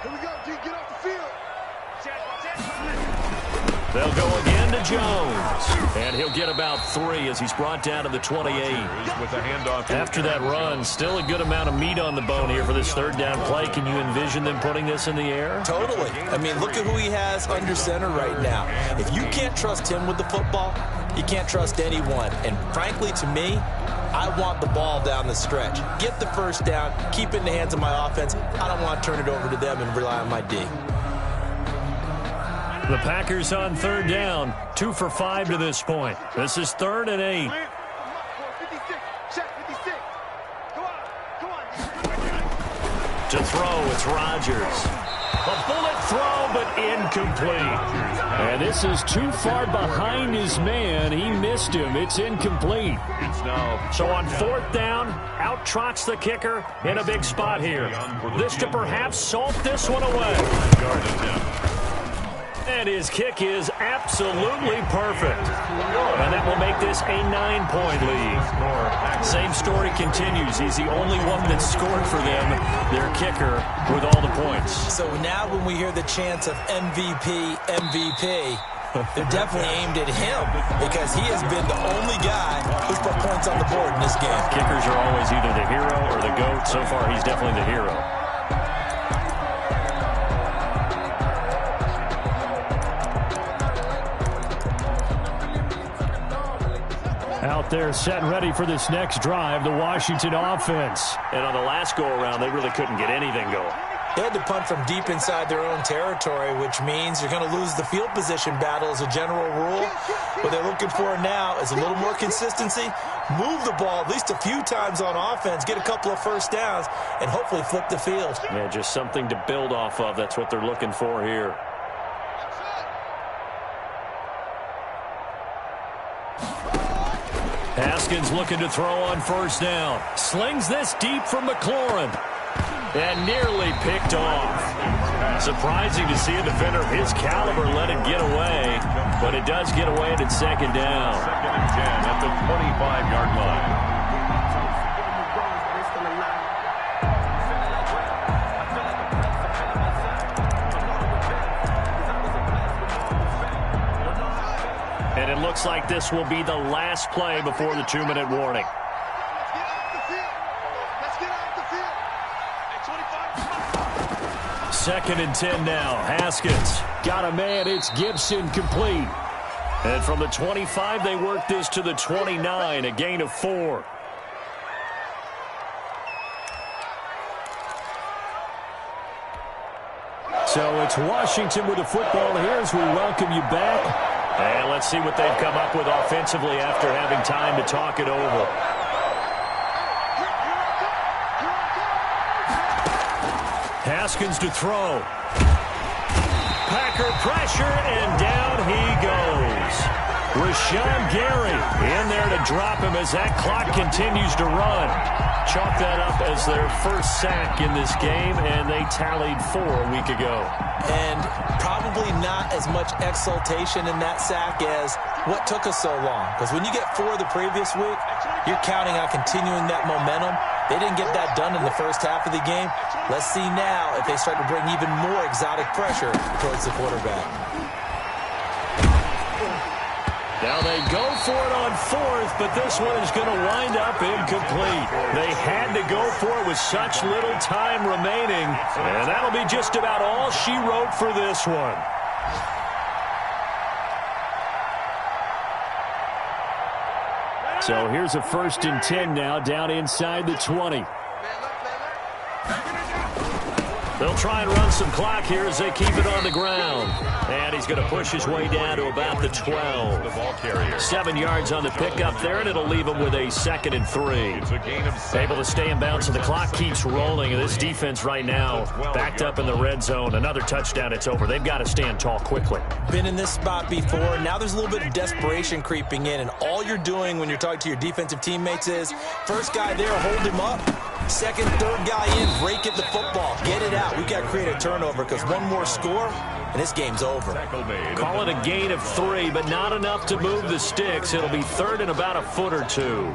we go, G. Get off the field. They'll go again to Jones. And he'll get about 3 as he's brought down to the 28. With a handoff. After that run, still a good amount of meat on the bone here for this third down play. Can you envision them putting this in the air? Totally. I mean, look at who he has under center right now. If you can't trust him with the football, you can't trust anyone. And frankly, to me, I want the ball down the stretch. Get the first down, keep it in the hands of my offense. I don't want to turn it over to them and rely on my D. The Packers on third down, 2 for 5 to this point. This is third and 8. 56. Check 56. Come on. To throw, it's Rodgers. A bullet throw, but incomplete. And this is too far behind his man. He missed him. It's incomplete. So on fourth down, out trots the kicker in a big spot here. This to perhaps salt this one away. And his kick is absolutely perfect. And that will make this a 9-point lead. Same story continues. He's the only one that scored for them, their kicker, with all the points. So now when we hear the chants of MVP, MVP, they're definitely aimed at him because he has been the only guy who's put points on the board in this game. Kickers are always either the hero or the GOAT. So far, he's definitely the hero. Out there set and ready for this next drive, the Washington offense. And on the last go-around, they really couldn't get anything going. They had to punt from deep inside their own territory, which means you're going to lose the field position battle as a general rule. What they're looking for now is a little more consistency, move the ball at least a few times on offense, get a couple of first downs, and hopefully flip the field. Yeah, just something to build off of. That's what they're looking for here. Haskins looking to throw on first down. Slings this deep from McLaurin. And nearly picked off. Surprising to see a defender of his caliber let it get away. But it does get away at second down. 2nd and 10 at the 25-yard line. And it looks like this will be the last play before the 2-minute warning. Second and 10 now. Haskins got a man. It's Gibson complete. And from the 25, they work this to the 29, a gain of 4. So it's Washington with the football here as we welcome you back. And let's see what they've come up with offensively after having time to talk it over. Haskins to throw. Packer pressure, and down he goes. Rashawn Gary in there to drop him as that clock continues to run. Chalk that up as their first sack in this game, and they tallied 4 a week ago. And probably not as much exultation in that sack as what took us so long. Because when you get 4 the previous week, you're counting on continuing that momentum. They didn't get that done in the first half of the game. Let's see now if they start to bring even more exotic pressure towards the quarterback. Now they go for it on 4th, but this one is going to wind up incomplete. They had to go for it with such little time remaining, and that'll be just about all she wrote for this one. So here's a 1st and 10 now, down inside the 20. They'll try and run some clock here as they keep it on the ground. And he's going to push his way down to about the 12. The ball carrier. 7 yards on the pickup there, and it'll leave him with a 2nd and 3. It's a gain of 7. Able to stay in bounds, so the clock keeps rolling. And this defense right now backed up in the red zone. Another touchdown, it's over. They've got to stand tall quickly. Been in this spot before. Now there's a little bit of desperation creeping in, and all you're doing when you're talking to your defensive teammates is first guy there, hold him up. Second, third guy in, rake at the football. Get it out. We've got to create a turnover because one more score, and this game's over. Call it a gain of 3, but not enough to move the sticks. It'll be 3rd and about a foot or 2.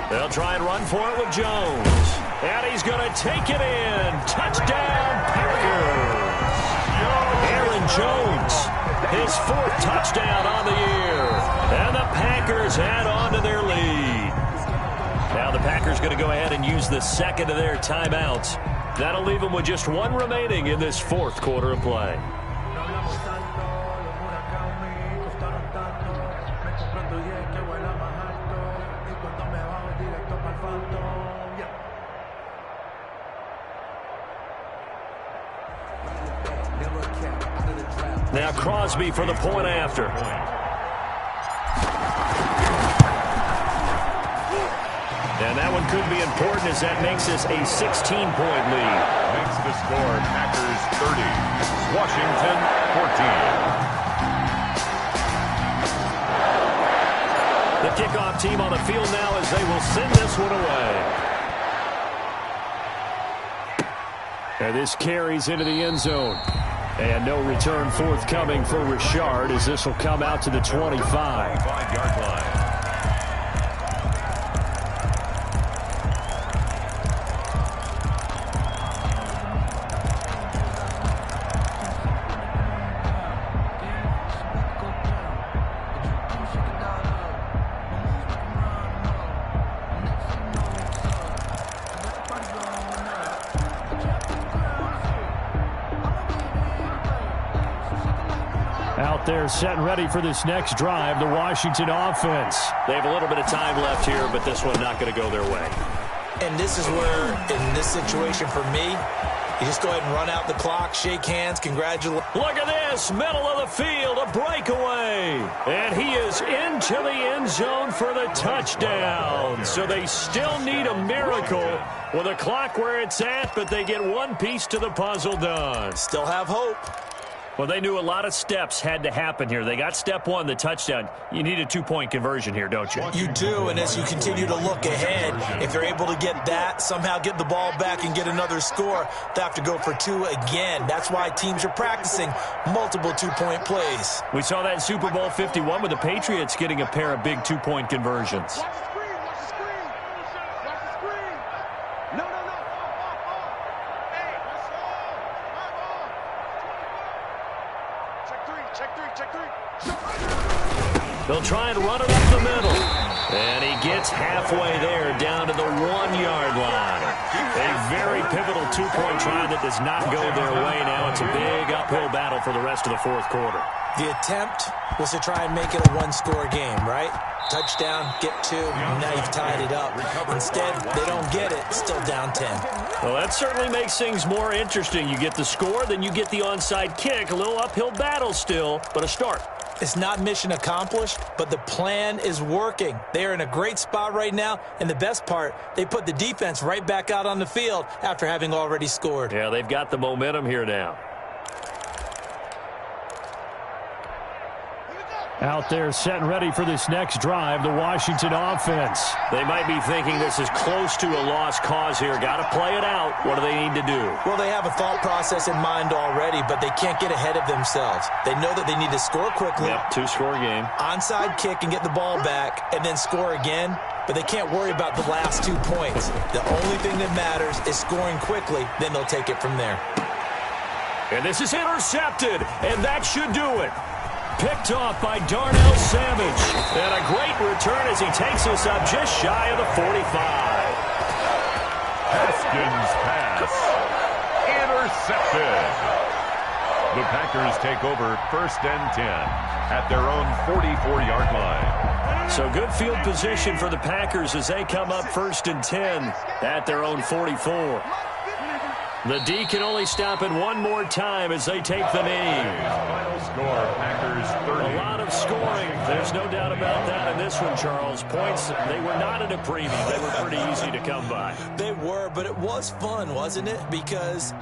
They'll try and run for it with Jones. And he's going to take it in. Touchdown, Packers. Aaron Jones, his 4th touchdown on the year. And the Packers add on to their lead. Now the Packers going to go ahead and use the 2nd of their timeouts. That'll leave them with just 1 remaining in this 4th quarter of play. Now Crosby for the point after. And that one could be important as that makes this a 16-point lead. Makes the score Packers 30, Washington 14. The kickoff team on the field now as they will send this one away. And this carries into the end zone. And no return forthcoming for Richard as this will come out to the 25. 25-yard line. Out there set and ready for this next drive, the Washington offense. They have a little bit of time left here, but this one not going to go their way. And this is where, in this situation for me, you just go ahead and run out the clock, shake hands, congratulate. Look at this, middle of the field, a breakaway. And he is into the end zone for the touchdown. So they still need a miracle with a clock where it's at, but they get one piece to the puzzle done. Still have hope. Well, they knew a lot of steps had to happen here. They got step one, the touchdown. You need a two-point conversion here, don't you? You do, and as you continue to look ahead, if they're able to get that, somehow get the ball back and get another score, they have to go for two again. That's why teams are practicing multiple two-point plays. We saw that in Super Bowl 51 with the Patriots getting a pair of big two-point conversions. Watch the screen, watch the screen. Watch the screen. No. Hey, let's go. Check three. They'll try and run it up the middle. And he gets halfway there down to the 1-yard line. A very pivotal two-point try that does not go their way now. It's a big uphill battle for the rest of the fourth quarter. The attempt was to try and make it a one-score game, right? Touchdown, get two, now you've tied it up. Instead, they don't get it, still down 10. Well, that certainly makes things more interesting. You get the score, then you get the onside kick. A little uphill battle still, but a start. It's not mission accomplished, but the plan is working. They're in a great spot right now, and the best part, they put the defense right back out on the field after having already scored. Yeah, they've got the momentum here now. Out there set and ready for this next drive, the Washington offense. They might be thinking this is close to a lost cause here. Got to play it out. What do they need to do? Well, they have a thought process in mind already, but they can't get ahead of themselves. They know that they need to score quickly. Yep, two-score game. Onside kick and get the ball back, and then score again. But they can't worry about the last 2 points. The only thing that matters is scoring quickly. Then they'll take it from there. And this is intercepted, and that should do it. Picked off by Darnell Savage. And a great return as he takes us up just shy of the 45. Haskins pass. Intercepted. The Packers take over 1st and 10 at their own 44-yard line. So good field position for the Packers as they come up 1st and 10 at their own 44. The D can only stop it one more time as they take the knee. Final score, Packers 30. A lot of scoring. There's no doubt about that in this one, Charles. Points, they were not in a preview. They were pretty easy to come by. They were, but it was fun, wasn't it? Because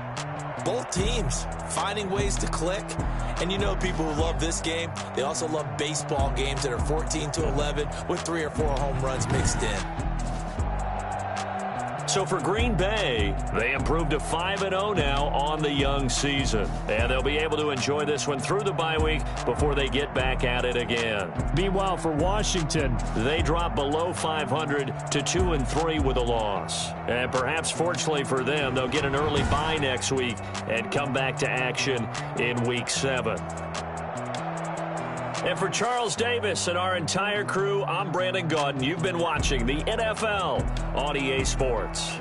both teams finding ways to click. And you know people who love this game, they also love baseball games that are 14-11 with 3 or 4 home runs mixed in. So for Green Bay, they improved to 5-0 now on the young season. And they'll be able to enjoy this one through the bye week before they get back at it again. Meanwhile, for Washington, they drop below 500 to 2-3 with a loss. And perhaps fortunately for them, they'll get an early bye next week and come back to action in Week 7. And for Charles Davis and our entire crew, I'm Brandon Gaudin. You've been watching the NFL on EA Sports.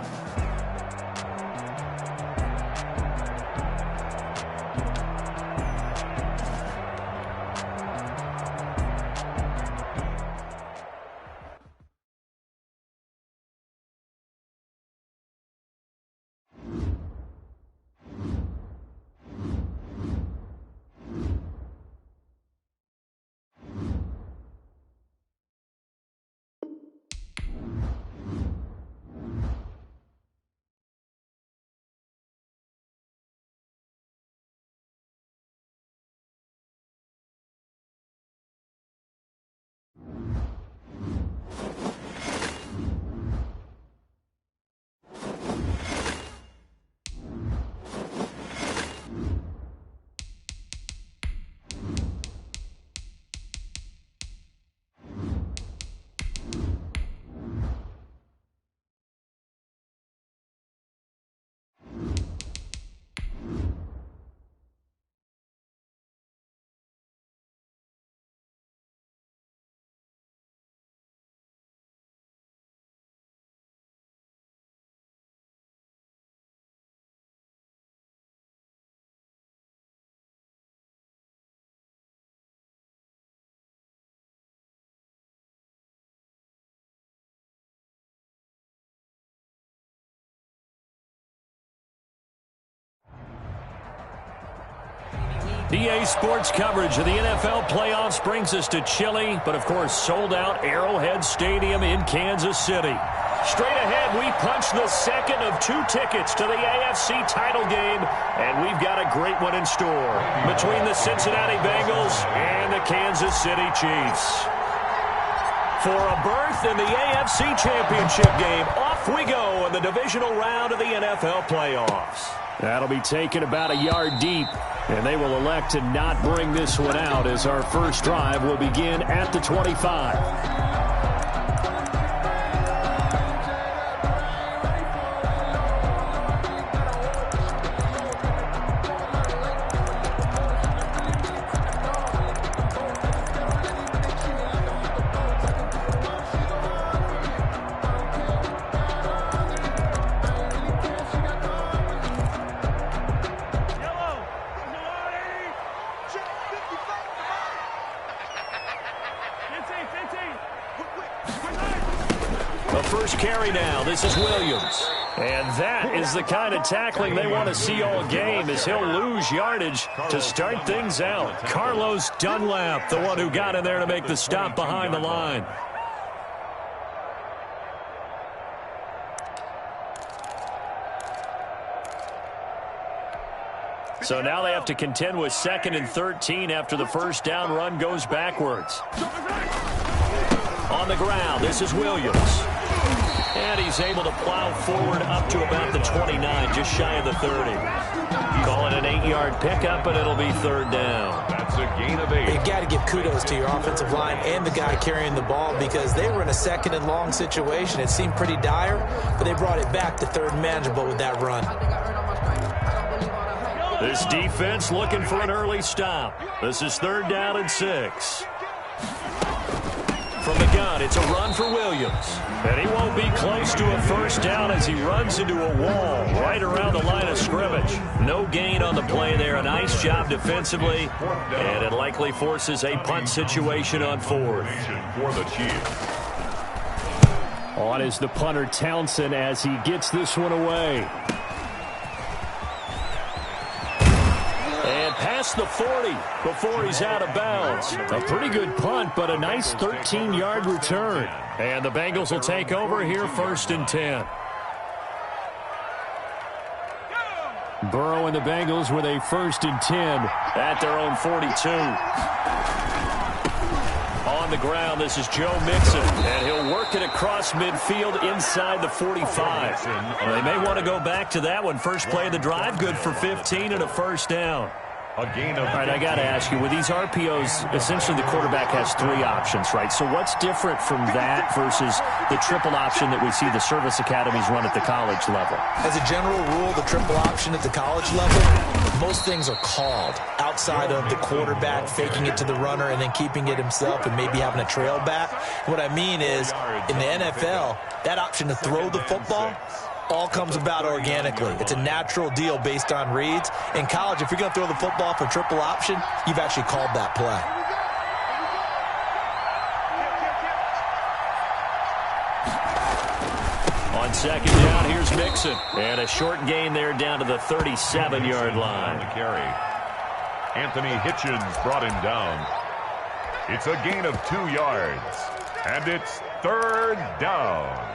EA Sports coverage of the NFL playoffs brings us to chilly, but of course sold-out Arrowhead Stadium in Kansas City. Straight ahead, we punch the second of 2 tickets to the AFC title game, and we've got a great one in store between the Cincinnati Bengals and the Kansas City Chiefs. For a berth in the AFC Championship game, off we go in the divisional round of the NFL playoffs. That'll be taken about a yard deep, and they will elect to not bring this one out as our first drive will begin at the 25. Carry now. This is Williams. And that is the kind of tackling they want to see all game, as he'll lose yardage to start things out. Carlos Dunlap, the one who got in there to make the stop behind the line. So now they have to contend with 2nd and 13 after the first down run goes backwards. On the ground, this is Williams. And he's able to plow forward up to about the 29, just shy of the 30. Call it an 8-yard pickup, and it'll be 3rd down. That's a gain of 8. You've got to give kudos to your offensive line and the guy carrying the ball, because they were in a 2nd and long situation. It seemed pretty dire, but they brought it back to 3rd and manageable with that run. This defense looking for an early stop. This is 3rd down and 6. From the gun, it's a run for Williams. And he won't be close to a first down as he runs into a wall right around the line of scrimmage. No gain on the play there. A nice job defensively. And it likely forces a punt situation on 4th. For the Chiefs. On is the punter Townsend as he gets this one away. Past the 40 before he's out of bounds. A pretty good punt, but a nice 13-yard return. And the Bengals will take over here 1st and 10. Burrow and the Bengals with a 1st and 10 at their own 42. On the ground, this is Joe Mixon, and he'll work it across midfield inside the 45. They may want to go back to that one. First play of the drive, good for 15 and a first down. A gain of all right, I got to ask you, with these RPOs, essentially the quarterback has 3 options, right? So what's different from that versus the triple option that we see the service academies run at the college level? As a general rule, the triple option at the college level, most things are called outside of the quarterback faking it to the runner and then keeping it himself and maybe having a trail back. What I mean is, in the NFL, that option to throw the football all comes about organically. It's a natural deal based on reads. In college, if you're going to throw the football for triple option, you've actually called that play. On 2nd down, here's Mixon. And a short gain there down to the 37-yard line. The carry. Anthony Hitchens brought him down. It's a gain of 2 yards. And it's 3rd down.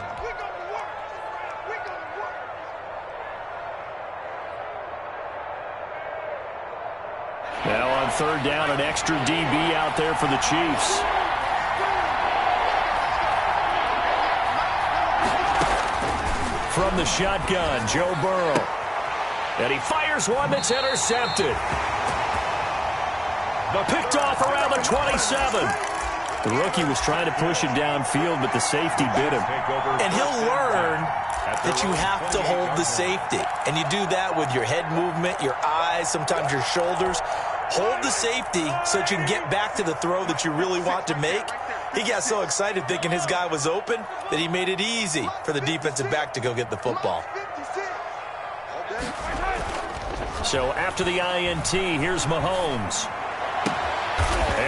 Now on 3rd down, an extra DB out there for the Chiefs. From the shotgun, Joe Burrow. And he fires one that's intercepted. Picked off around the 27. The rookie was trying to push it downfield, but the safety bit him. And he'll learn that you have to hold the safety. And you do that with your head movement, your eyes, sometimes your shoulders. Hold the safety so that you can get back to the throw that you really want to make. He got so excited thinking his guy was open that he made it easy for the defensive back to go get the football. So after the INT, here's Mahomes.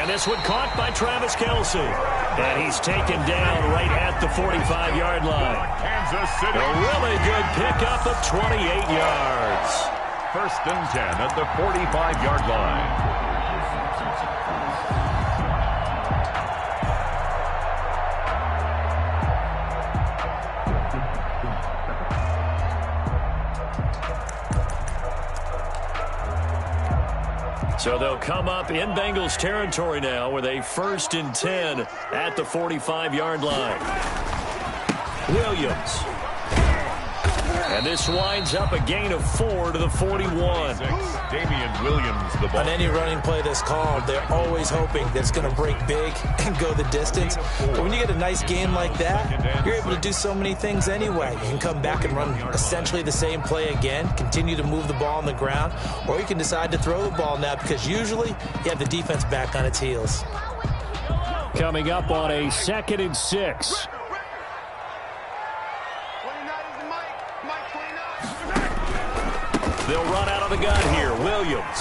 And this one caught by Travis Kelce. And he's taken down right at the 45-yard line. Kansas City. A really good pickup of 28 yards. first and 10 at the 45-yard line. So they'll come up in Bengals territory now with a first and 10 at the 45-yard line. Williams. And this winds up a gain of 4 to the 41. Damian Williams, the ball. On any running play that's called, they're always hoping that it's going to break big and go the distance. But when you get a nice game like that, you're able to do so many things anyway. You can come back and run essentially the same play again, continue to move the ball on the ground, or you can decide to throw the ball now because usually you have the defense back on its heels. Coming up on a 2nd and 6. They'll run out of the gun here. Williams.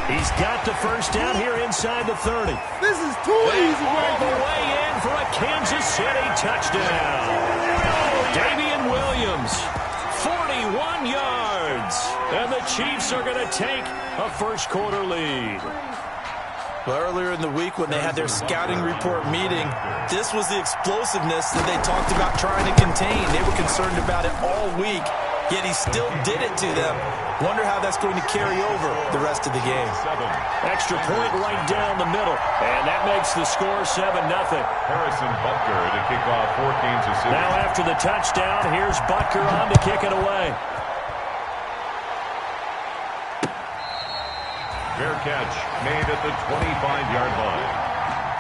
He's got the first down here inside the 30. This is too easy All the way in for a Kansas City touchdown. Damian Williams, 41 yards. And the Chiefs are going to take a first quarter lead. Well, earlier in the week when they had their scouting report meeting, this was the explosiveness that they talked about trying to contain. They were concerned about it all week, yet he still did it to them. Wonder how that's going to carry over the rest of the game. Extra point right down the middle, and that makes the score 7-0. Harrison Butker to kick off for Kansas City. Now after the touchdown, here's Butker on to kick it away. Fair catch made at the 25-yard line.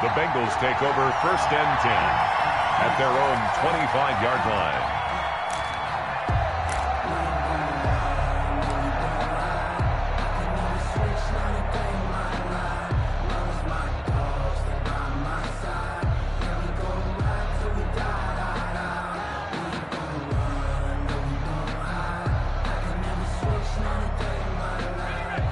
The Bengals take over first and 10 at their own 25-yard line.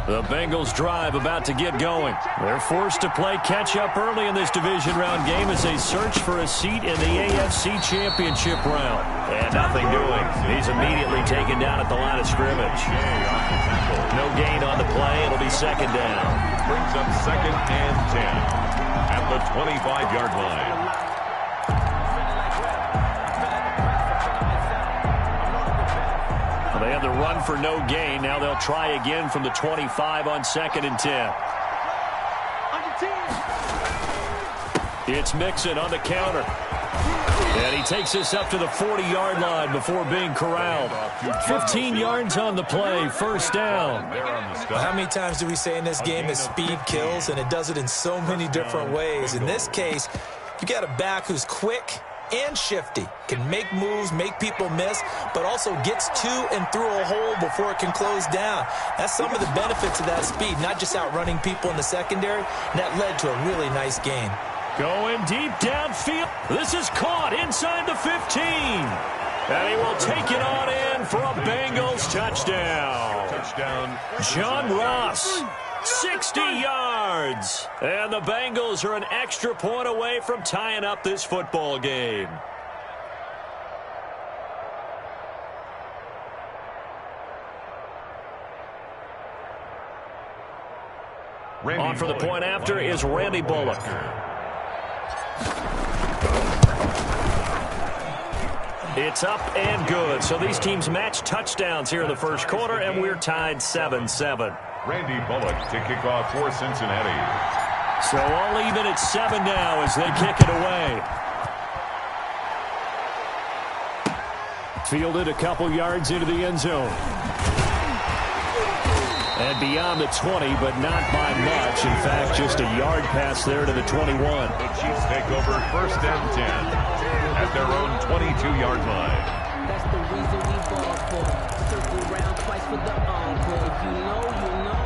The Bengals drive about to get going. They're forced to play catch-up early in this division round game as they search for a seat in the AFC Championship round. And nothing doing. He's immediately taken down at the line of scrimmage. No gain on the play. It'll be second down. Brings up second and 10 at the 25-yard line. They had the run for no gain. Now they'll try again from the 25 on 2nd and 10. It's Mixon on the counter. And he takes this up to the 40-yard line before being corralled. 15 yards on the play, first down. Well, how many times do we say in this game that speed kills, and it does it in so many different ways? In this case, you got a back who's quick and shifty, can make moves, make people miss, but also gets to and through a hole before it can close down. That's some of the benefits of that speed, not just outrunning people in the secondary, and that led to a really nice game. Going deep downfield. This is caught inside the 15. And he will take it on in for a Bengals touchdown. John Ross. 60 yards. And the Bengals are an extra point away from tying up this football game. On for the point after is Randy Bullock. It's up and good. So these teams match touchdowns here in the first quarter, and we're tied 7-7. Randy Bullock to kick off for Cincinnati. So all even at 7 now as they kick it away. Fielded a couple yards into the end zone. And beyond the 20, but not by much. In fact, just a yard pass there to the 21. The Chiefs take over first and 10 at their own 22-yard line. That's the reason we ball for. Circle around twice for the encore. If you know, you know.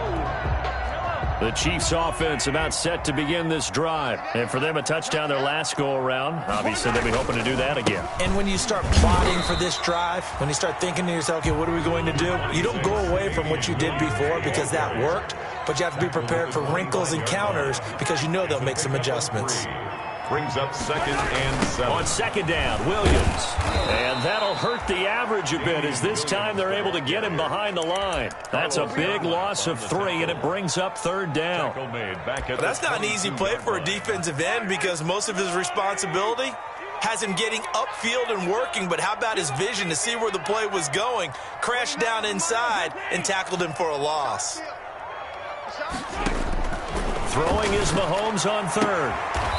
The Chiefs offense about set to begin this drive. And for them, a touchdown their last go-around. Obviously, they'll be hoping to do that again. And when you start plotting for this drive, when you start thinking to yourself, okay, what are we going to do? You don't go away from what you did before because that worked, but you have to be prepared for wrinkles and counters because you know they'll make some adjustmts. Brings up 2nd and 7. On 2nd down, Williams. And that'll hurt the average a bit as this time they're able to get him behind the line. That's a big loss of 3, and it brings up 3rd down. That's not an easy play for a defensive end because most of his responsibility has him getting upfield and working, but how about his vision to see where the play was going, crashed down inside, and tackled him for a loss. Throwing is Mahomes on 3rd.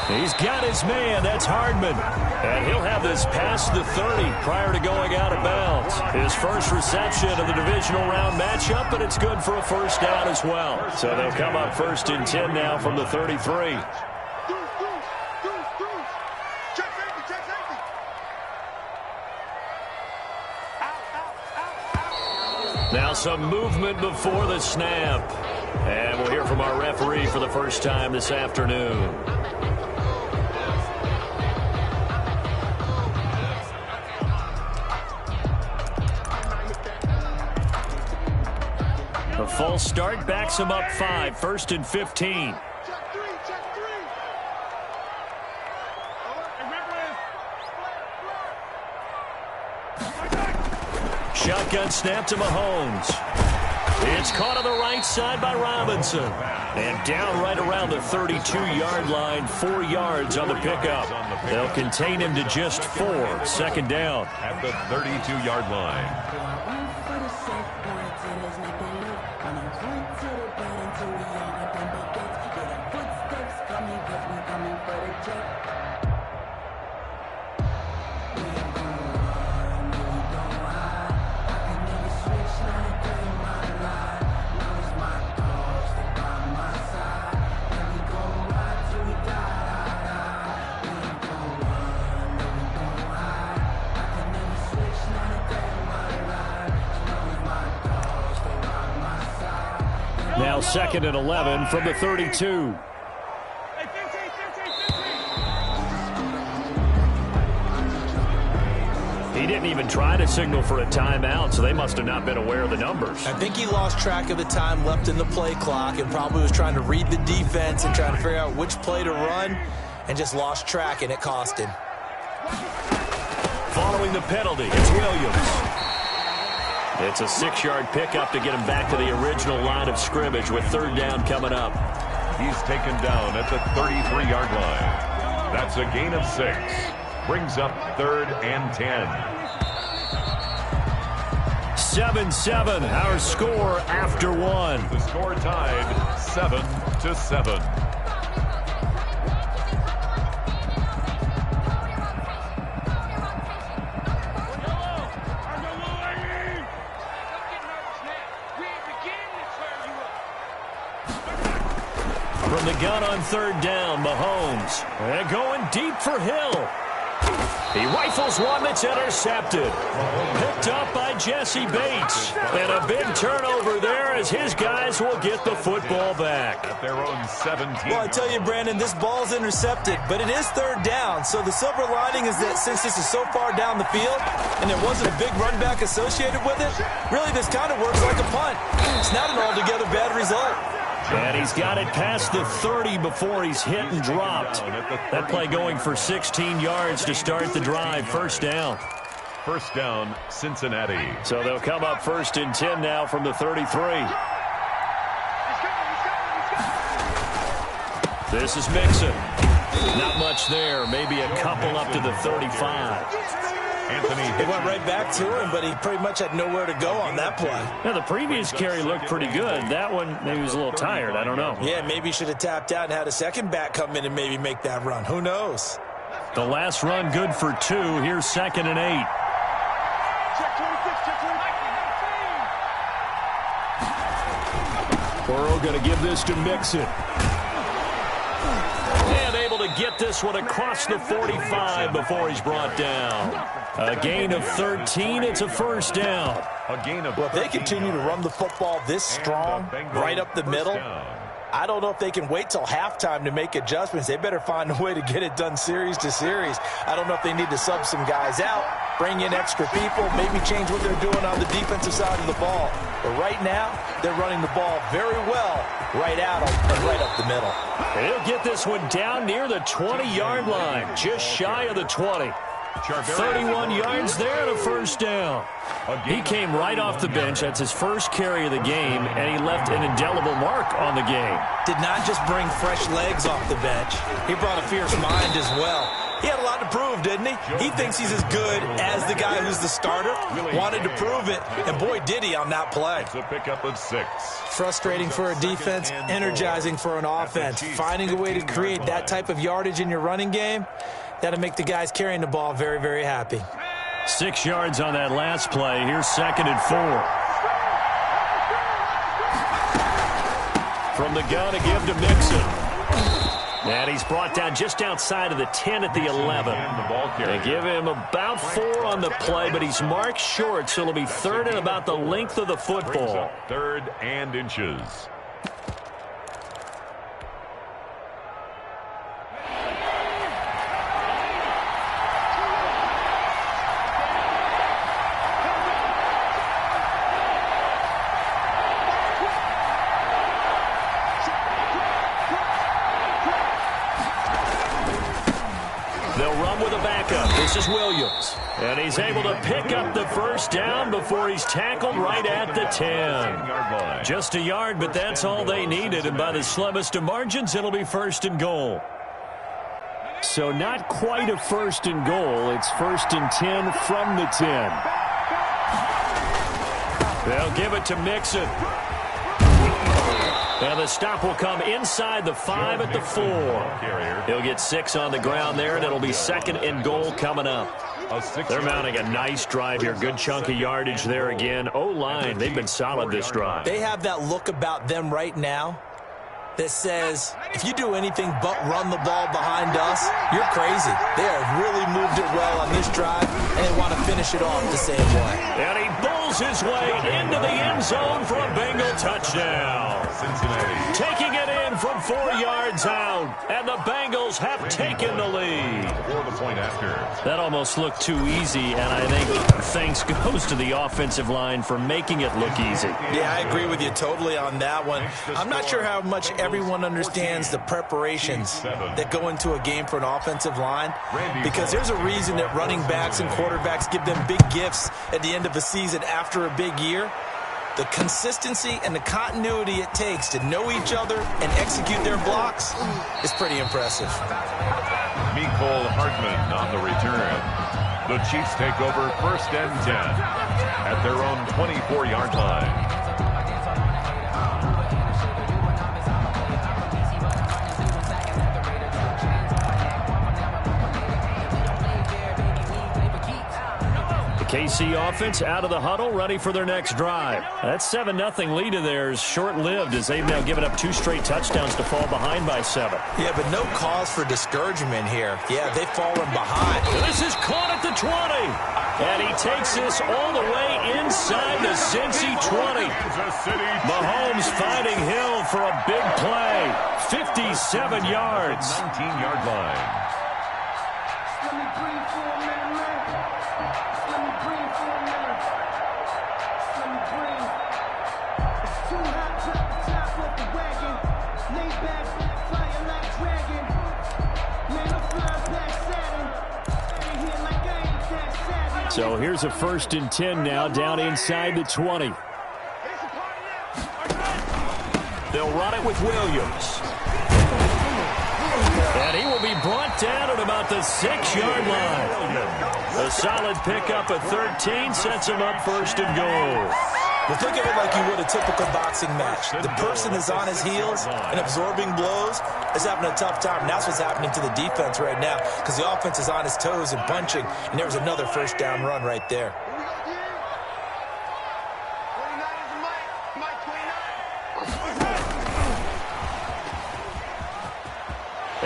He's got his man. That's Hardman. And he'll have this past the 30 prior to going out of bounds. His first reception of the divisional round matchup, but it's good for a 1st down as well. So they'll come up 1st and 10 now from the 33. Now some movement before the snap. And we'll hear from our referee for the first time this afternoon. The false start backs him up 5, 1st and 15. Shotgun snap to Mahomes. It's caught on the right side by Robinson. And down right around the 32-yard line, 4 yards on the pickup. They'll contain him to just 4, 2nd down. At the 32-yard line. Now 2nd and 11 from the 32. He didn't even try to signal for a timeout, so they must have not been aware of the numbers. I think he lost track of the time left in the play clock and probably was trying to read the defense and trying to figure out which play to run and just lost track, and it cost him. Following the penalty, it's Williams. It's a 6-yard pickup to get him back to the original line of scrimmage with 3rd down coming up. He's taken down at the 33-yard line. That's a gain of 6. Brings up 3rd and 10. 7-7, our score after 1. The score tied 7-7. From the gun on 3rd down, Mahomes. And going deep for Hill. He rifles one that's intercepted. Picked up by Jesse Bates. And a big turnover there as his guys will get the football back. At their own 17. Well, I tell you, Brandon, this ball's intercepted, but it is 3rd down. So the silver lining is that since this is so far down the field and there wasn't a big run back associated with it, really this kind of works like a punt. It's not an altogether bad result. And he's got it past the 30 before he's hit and dropped. That play going for 16 yards to start the drive. 1st down. 1st down, Cincinnati. So they'll come up 1st and 10 now from the 33. This is Mixon. Not much there. Maybe a couple up to the 35. It went right back to him, but he pretty much had nowhere to go on that play. Now, the previous carry looked pretty good. That one, maybe he was a little tired. I don't know. Yeah, maybe he should have tapped out and had a second back come in and maybe make that run. Who knows? The last run good for 2. Here's 2nd and 8. Burrow going to give this to Mixon. And able to get this one across the 45 before he's brought down. A gain of 13. It's a 1st down. A gain of well, if they continue to run the football this strong, right up the middle, I don't know if they can wait till halftime to make adjustments. They better find a way to get it done series to series. I don't know if they need to sub some guys out, bring in extra people, maybe change what they're doing on the defensive side of the ball. But right now, they're running the ball very well right out and right up the middle. He'll get this one down near the 20-yard line, just shy of the 20. 31 yards there and a first down. He came right off the bench. That's his first carry of the game, and he left an indelible mark on the game. Did not just bring fresh legs off the bench. He brought a fierce mind as well. He had a lot to prove, didn't he? He thinks he's as good as the guy who's the starter. Wanted to prove it, and boy, did he on that play. It's a pickup of 6. Frustrating for a defense, energizing for an offense. Finding a way to create that type of yardage in your running game, that'll make the guys carrying the ball very, very happy. 6 yards on that last play. Here's 2nd and 4. From the gun to give to Mixon. And he's brought down just outside of the 10 at the 11. They give him about 4 on the play, but he's marked short, so it'll be 3rd and about the length of the football. 3rd and inches. This is Williams, and he's able to pick up the first down before he's tackled right at the 10. Just a yard, but that's all they needed, and by the slimmest of margins, it'll be 1st and goal. So not quite a 1st and goal. It's 1st and 10 from the 10. They'll give it to Mixon. And the stop will come inside the 5 at the 4. He'll get 6 on the ground there, and it'll be 2nd and goal coming up. They're mounting a nice drive here. Good chunk of yardage there again. O-line, they've been solid this drive. They have that look about them right now that says, if you do anything but run the ball behind us, you're crazy. They have really moved it well on this drive, and they want to finish it off the same way. And he bulls his way into the end zone for a Bengal touchdown. Cincinnati taking it in from 4 yards out, and the Bengals have taken the lead. For the point after. That almost looked too easy, and I think thanks goes to the offensive line for making it look easy. Yeah, I agree with you totally on that one. I'm not sure how much everyone understands the preparations that go into a game for an offensive line, because there's a reason that running backs and quarterbacks give them big gifts at the end of the season after a big year. The consistency and the continuity it takes to know each other and execute their blocks is pretty impressive. Mecole Hardman on the return. The Chiefs take over 1st and 10 at their own 24-yard line. KC offense out of the huddle, ready for their next drive. That 7-0 lead of theirs short-lived as they've now given up 2 straight touchdowns to fall behind by 7. Yeah, but no cause for discouragement here. Yeah, they've fallen behind. This is caught at the 20. And he takes this all the way inside the Cincy 20. Mahomes finding Hill for a big play. 57 yards. 19-yard line. So here's a 1st and 10 now, down inside the 20. They'll run it with Williams. And he will be brought down at about the 6-yard line. A solid pickup at 13 sets him up 1st and goal. Well, think of it like you would a typical boxing match. The person is on his heels and absorbing blows is having a tough time. And that's what's happening to the defense right now, because the offense is on his toes and punching, and there was another 1st down run right there.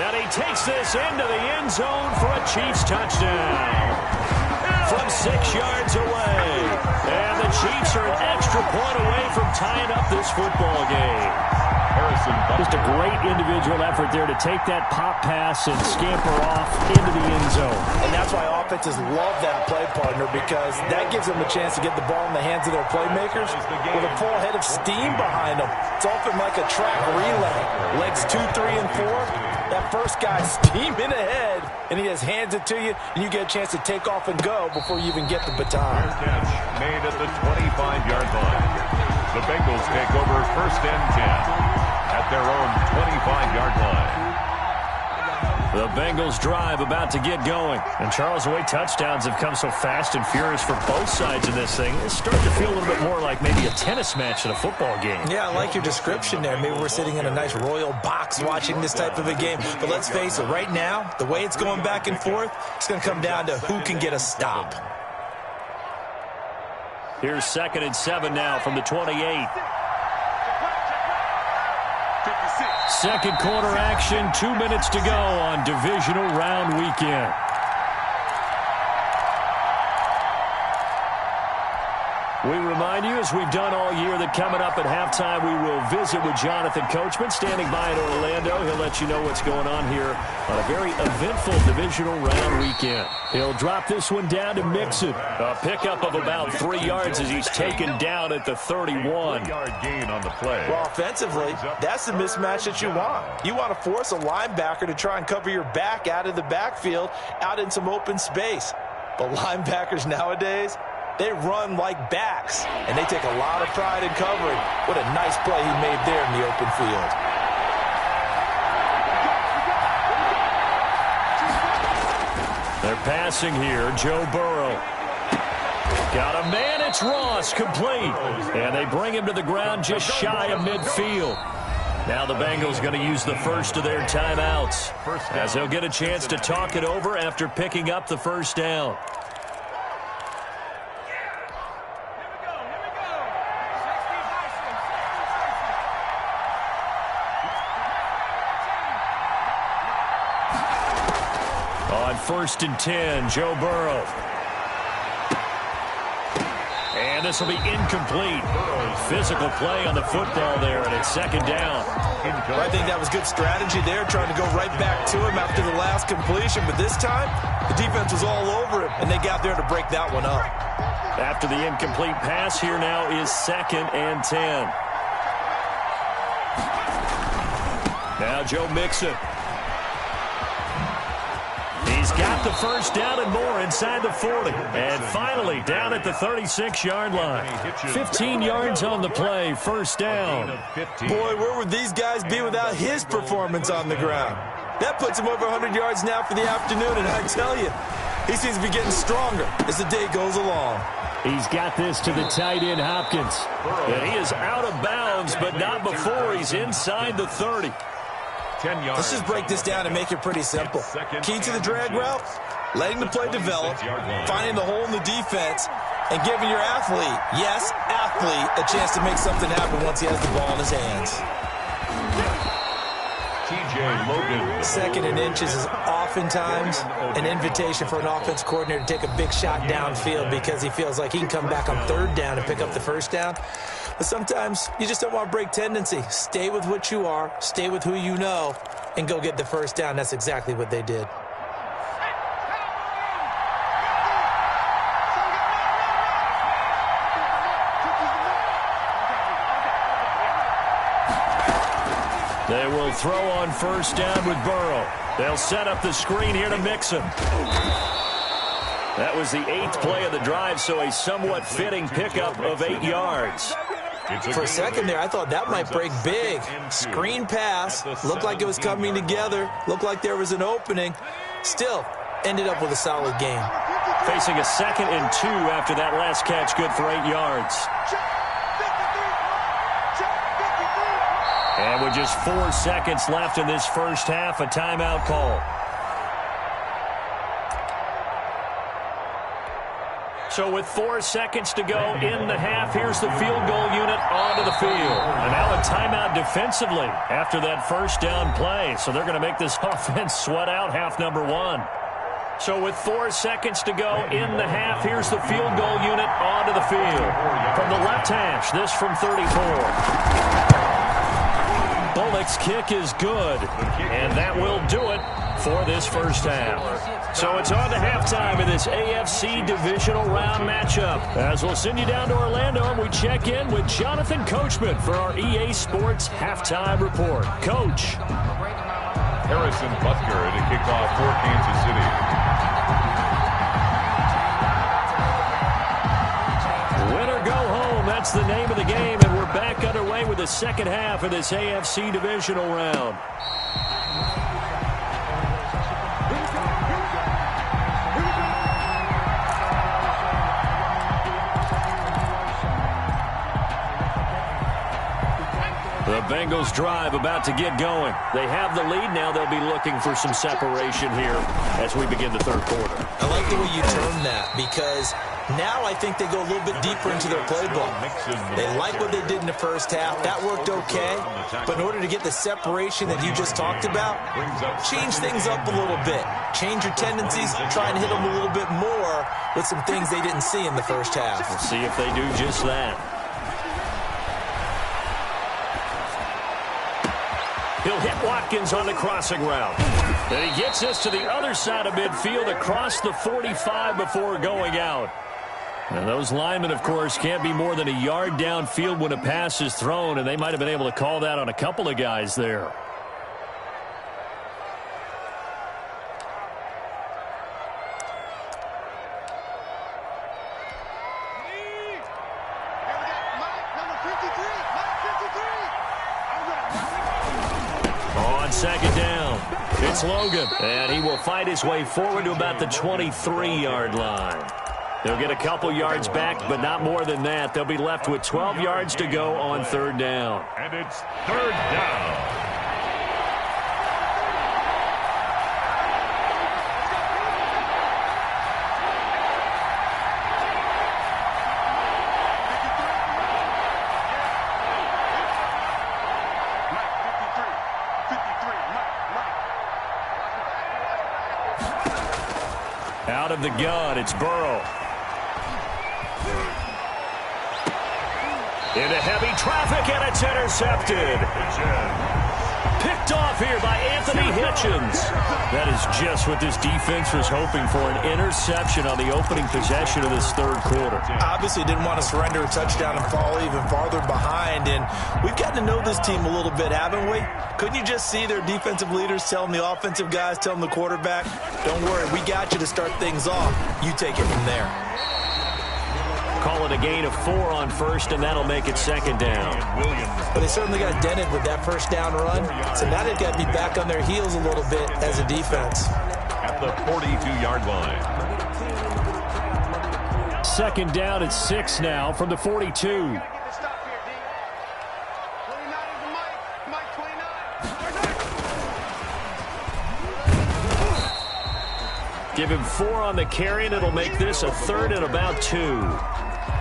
And he takes this into the end zone for a Chiefs touchdown. From 6 yards away. And the Chiefs are an extra point away from tying up this football game. Just a great individual effort there to take that pop pass and scamper off into the end zone. And that's why offenses love that play partner, because that gives them a chance to get the ball in the hands of their playmakers with a full head of steam behind them. It's often like a track relay. Legs 2, 3, and 4. That first guy's steaming ahead, and he just hands it to you, and you get a chance to take off and go before you even get the baton. Catch made at the 25-yard line. The Bengals take over 1st and 10 at their own 25-yard line. The Bengals drive about to get going. And Charles, the way touchdowns have come so fast and furious for both sides in this thing, it's starting to feel a little bit more like maybe a tennis match in a football game. Yeah, I like your description there. Maybe we're sitting in a nice royal box watching this type of a game. But let's face it, right now, the way it's going back and forth, it's going to come down to who can get a stop. Here's 2nd and 7 now from the 28. Second quarter action, 2 minutes to go on divisional round weekend. We remind you, as we've done all year, that coming up at halftime, we will visit with Jonathan Coachman, standing by in Orlando. He'll let you know what's going on here on a very eventful divisional round weekend. He'll drop this one down to Mixon. A pickup of about 3 yards as he's taken down at the 31. 1-yard gain on the play. Well, offensively, that's the mismatch that you want. You want to force a linebacker to try and cover your back out of the backfield, out in some open space. But linebackers nowadays, they run like backs, and they take a lot of pride in covering. What a nice play he made there in the open field. They're passing here. Joe Burrow. Got a man. It's Ross, complete. And they bring him to the ground just shy of midfield. Now the Bengals going to use the first of their timeouts, as they'll get a chance to talk it over after picking up the first down. On 1st and 10, Joe Burrow. And this will be incomplete. Physical play on the football there, and it's 2nd down. Well, I think that was good strategy there, trying to go right back to him after the last completion. But this time, the defense was all over him, and they got there to break that one up. After the incomplete pass, here now is 2nd and 10. Now Joe Mixon. He's got the first down and more inside the 40. And finally down at the 36-yard line. 15 yards on the play, first down. Boy, where would these guys be without his performance on the ground? That puts him over 100 yards now for the afternoon, and I tell you, he seems to be getting stronger as the day goes along. He's got this to the tight end, Hopkins. And he is out of bounds, but not before he's inside the 30. 10 yards. Let's just break this down and make it pretty simple. Key to the drag route, letting the play develop, finding the hole in the defense, and giving your athlete, yes, athlete, a chance to make something happen once he has the ball in his hands. TJ Logan. 2nd and inches is oftentimes an invitation for an offense coordinator to take a big shot downfield because he feels like he can come back on 3rd down and pick up the first down. But sometimes you just don't want to break tendency. Stay with what you are, stay with who you know, and go get the first down. That's exactly what they did. They will throw on first down with Burrow. They'll set up the screen here to Mixon. That was the 8th play of the drive, so a somewhat fitting pickup of 8 yards. For a second there, I thought that might break big. Screen pass, looked like it was coming together, looked like there was an opening. Still, ended up with a solid game. Facing a 2nd and 2 after that last catch, good for 8 yards. And with just 4 seconds left in this first half, a timeout call. So with 4 seconds to go in the half, here's the field goal unit onto the field. And now a timeout defensively after that first down play. So they're going to make this offense sweat out half number 1. So with 4 seconds to go in the half, here's the field goal unit onto the field. From the left hash, this from 34. Golick's kick is good, and that will do it for this first half. So it's on to halftime in this AFC divisional round matchup. As we'll send you down to Orlando, and we check in with Jonathan Coachman for our EA Sports halftime report. Coach. Harrison Butker to kick off for Kansas City. Win or go home, that's the name of the game, and we're back underway with the second half of this AFC divisional round. The Bengals drive about to get going. They have the lead. Now they'll be looking for some separation here as we begin the third quarter. I like the way you term that, because now I think they go a little bit deeper into their playbook. They like what they did in the first half. That worked okay. But in order to get the separation that you just talked about, change things up a little bit. Change your tendencies. Try and hit them a little bit more with some things they didn't see in the first half. We'll see if they do just that. He'll hit Watkins on the crossing route. And he gets us to the other side of midfield across the 45 before going out. And those linemen, of course, can't be more than a yard downfield when a pass is thrown, and they might have been able to call that on a couple of guys there. On second down, it's Logan, and he will fight his way forward to about the 23-yard line. They'll get a couple yards back, but not more than that. They'll be left with 12 yards to go on third down. And it's third down. Out of the gun, it's Burrow. Into heavy traffic, and it's intercepted. Picked off here by Anthony Hitchens. That is just what this defense was hoping for, an interception on the opening possession of this third quarter. Obviously didn't want to surrender a touchdown and fall even farther behind, and we've gotten to know this team a little bit, haven't we? Couldn't you just see their defensive leaders telling the offensive guys, telling the quarterback, don't worry, we got you to start things off. You take it from there. Call it a gain of 4 on first, and that'll make it second down. But they certainly got dented with that first down run, so now they've got to be back on their heels a little bit as a defense. At the 42-yard line. Second down at 6 now from the 42. Give him 4 on the carry, and it'll make this a third and about 2.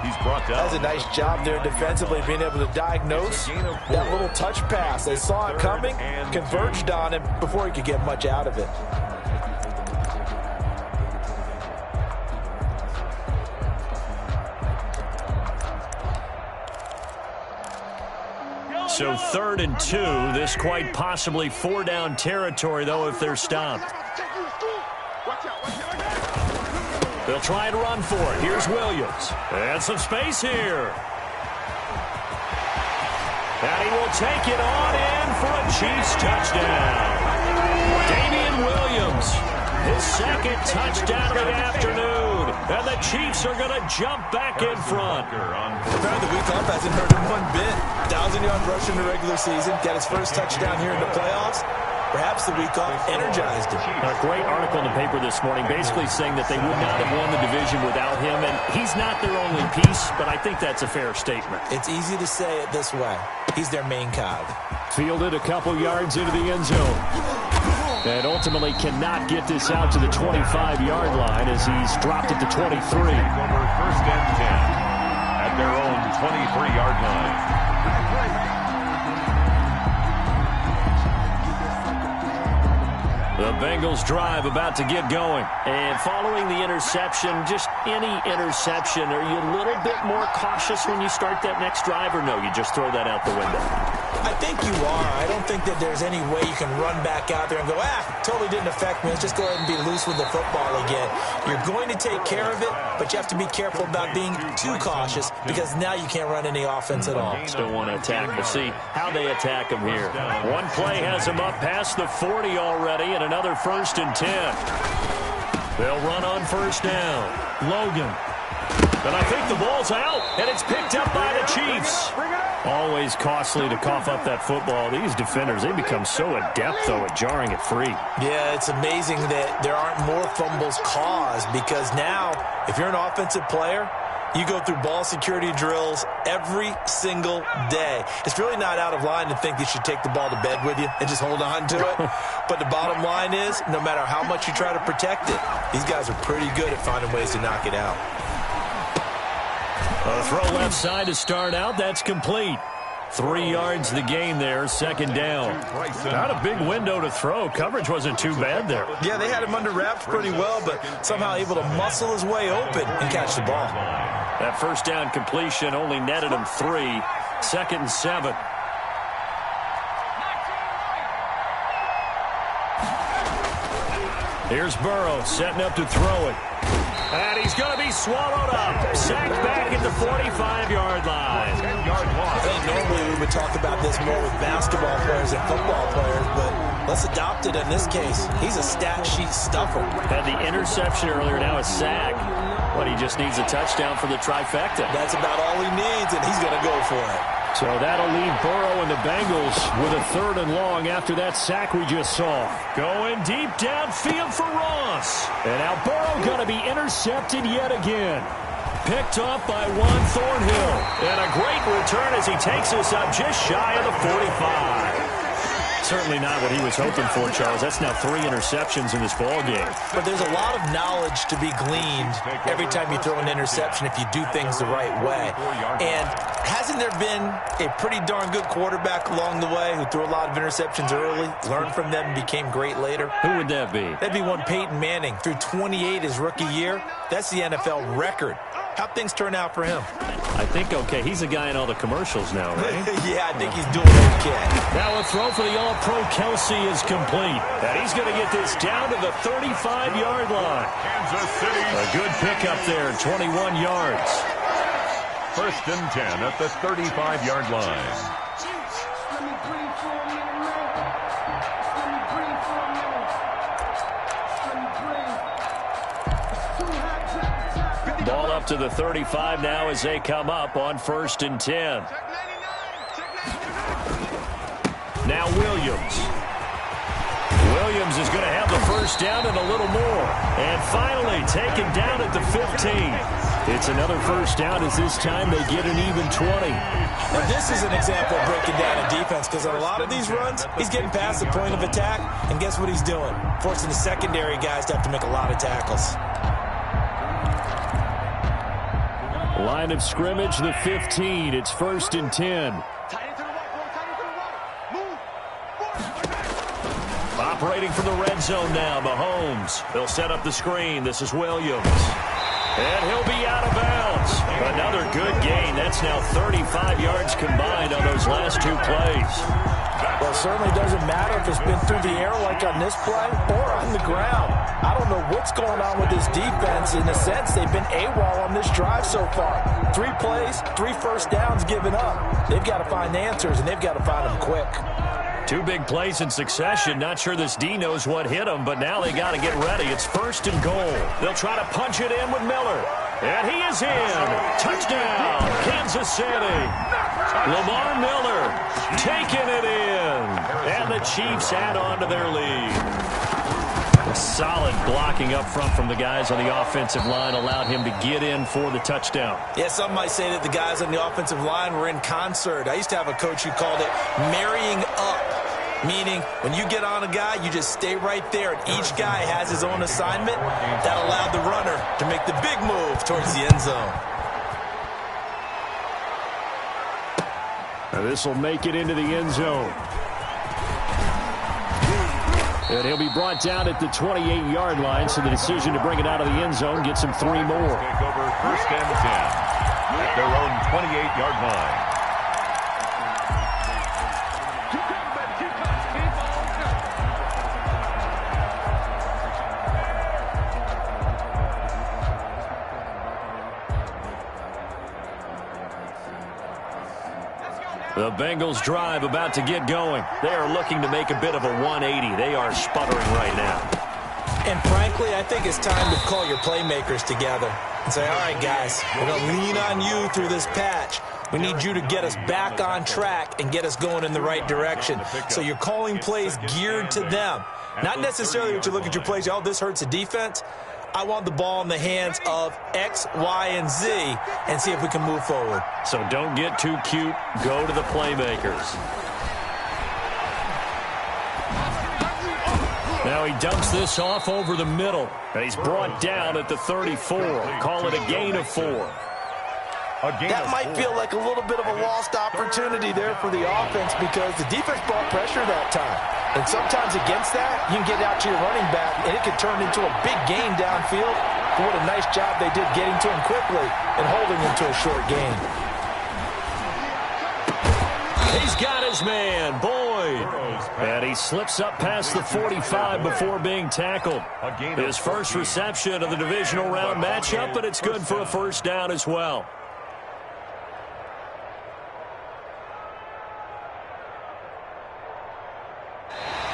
He's brought down. That's a nice job there defensively, being able to diagnose that little touch pass. They saw it coming, converged on him before he could get much out of it. So 3rd and 2. This quite possibly 4-down territory, though, if they're stopped. They'll try and run for it. Here's Williams. And some space here. And he will take it on in for a Chiefs touchdown. Damian Williams, his second touchdown of the afternoon. And the Chiefs are going to jump back in front. Apparently the week off hasn't hurt him one bit. 1,000-yard rush in the regular season. Got his first touchdown here in the playoffs. Perhaps the week off energized him. A great article in the paper this morning basically saying that they would not have won the division without him, and he's not their only piece, but I think that's a fair statement. It's easy to say it this way. He's their main cog. Fielded a couple yards into the end zone. And ultimately cannot get this out to the 25-yard line as he's dropped at the 23. Over 1st and 10 at their own 23-yard line. The Bengals drive about to get going. And following the interception, just any interception, are you a little bit more cautious when you start that next drive, or no, you just throw that out the window? I think you are. I don't think that there's any way you can run back out there and go, totally didn't affect me. Let's just go ahead and be loose with the football again. You're going to take care of it, but you have to be careful about being too cautious because now you can't run any offense at all. Still want to attack. We'll see how they attack him here. One play has him up past the 40 already, and another 1st and 10. They'll run on 1st down. Logan. And I think the ball's out, and it's picked up by the Chiefs. Always costly to cough up that football. These defenders, they become so adept, though, at jarring it free. Yeah, it's amazing that there aren't more fumbles caused because now, if you're an offensive player, you go through ball security drills every single day. It's really not out of line to think you should take the ball to bed with you and just hold on to it. But the bottom line is, no matter how much you try to protect it, these guys are pretty good at finding ways to knock it out. A throw left side to start out. That's complete. 3 yards the gain there, 2nd down. Not a big window to throw. Coverage wasn't too bad there. Yeah, they had him under wraps pretty well, but somehow able to muscle his way open and catch the ball. That 1st down completion only netted him 3. 2nd and 7. Here's Burrow setting up to throw it. And he's going to be swallowed up. Sacked back at the 45-yard line. 10-yard loss. I think normally we would talk about this more with basketball players and football players, but let's adopt it in this case. He's a stat sheet stuffer. Had the interception earlier, now a sack. But he just needs a touchdown for the trifecta. That's about all he needs, and he's going to go for it. So that'll leave Burrow and the Bengals with a 3rd and long after that sack we just saw. Going deep downfield for Ross. And now Burrow going to be intercepted yet again. Picked off by Juan Thornhill. And a great return as he takes us up just shy of the 45. Certainly not what he was hoping for, Charles. That's now 3 interceptions in this ballgame. But there's a lot of knowledge to be gleaned every time you throw an interception if you do things the right way. And hasn't there been a pretty darn good quarterback along the way who threw a lot of interceptions early, learned from them, and became great later? Who would that be? That'd be one Peyton Manning. Threw 28 his rookie year. That's the NFL record. How'd things turn out for him? I think okay. He's a guy in all the commercials now, right? Yeah, I think he's doing okay. Now a throw for the All-Pro Kelsey is complete. And he's going to get this down to the 35-yard line. Kansas City. A good pickup there, 21 yards. 1st and 10 at the 35-yard line. Ball up to the 35 now as they come up on 1st and 10. Now Williams. Williams is going to have the 1st down and a little more. And finally taken down at the 15. It's another 1st down as this time they get an even 20. Now this is an example of breaking down a defense because on a lot of these runs, he's getting past the point of attack. And guess what he's doing? Forcing the secondary guys to have to make a lot of tackles. Line of scrimmage, the 15. It's 1st and 10. Operating from the red zone now, Mahomes. They'll set up the screen. This is Williams. And he'll be out of bounds. Another good gain. That's now 35 yards combined on those last 2 plays. Well, it certainly doesn't matter if it's been through the air like on this play or on the ground. I don't know what's going on with this defense. In a sense, they've been AWOL on this drive so far. 3 plays, 3 1st downs given up. They've got to find answers, and they've got to find them quick. 2 big plays in succession. Not sure this D knows what hit him, but now they got to get ready. It's 1st and goal. They'll try to punch it in with Miller. And he is in. Touchdown, Kansas City. Lamar Miller taking it in. And the Chiefs add on to their lead. Solid blocking up front from the guys on the offensive line allowed him to get in for the touchdown. Yeah, some might say that the guys on the offensive line were in concert. I used to have a coach who called it marrying up, meaning when you get on a guy, you just stay right there, and each guy has his own assignment. That allowed the runner to make the big move towards the end zone. Now this will make it into the end zone. And he'll be brought down at the 28-yard line, so the decision to bring it out of the end zone gets him 3 more. Take over 1st and 10 at their own 28-yard line. The Bengals drive about to get going. They are looking to make a bit of a 180. They are sputtering right now. And frankly, I think it's time to call your playmakers together and say, all right, guys, we're going to lean on you through this patch. We need you to get us back on track and get us going in the right direction. So you're calling plays geared to them. Not necessarily what you look at your plays, oh, this hurts the defense. I want the ball in the hands of X, Y, and Z and see if we can move forward. So don't get too cute. Go to the playmakers. Now he dumps this off over the middle. And he's brought down at the 34. Call it a gain of 4. That might feel like a little bit of a lost opportunity there for the offense because the defense brought pressure that time. And sometimes against that, you can get out to your running back, and it can turn into a big gain downfield. But what a nice job they did getting to him quickly and holding him to a short gain. He's got his man, Boyd. And he slips up past the 45 before being tackled. His first reception of the divisional round matchup, but it's good for a first down as well.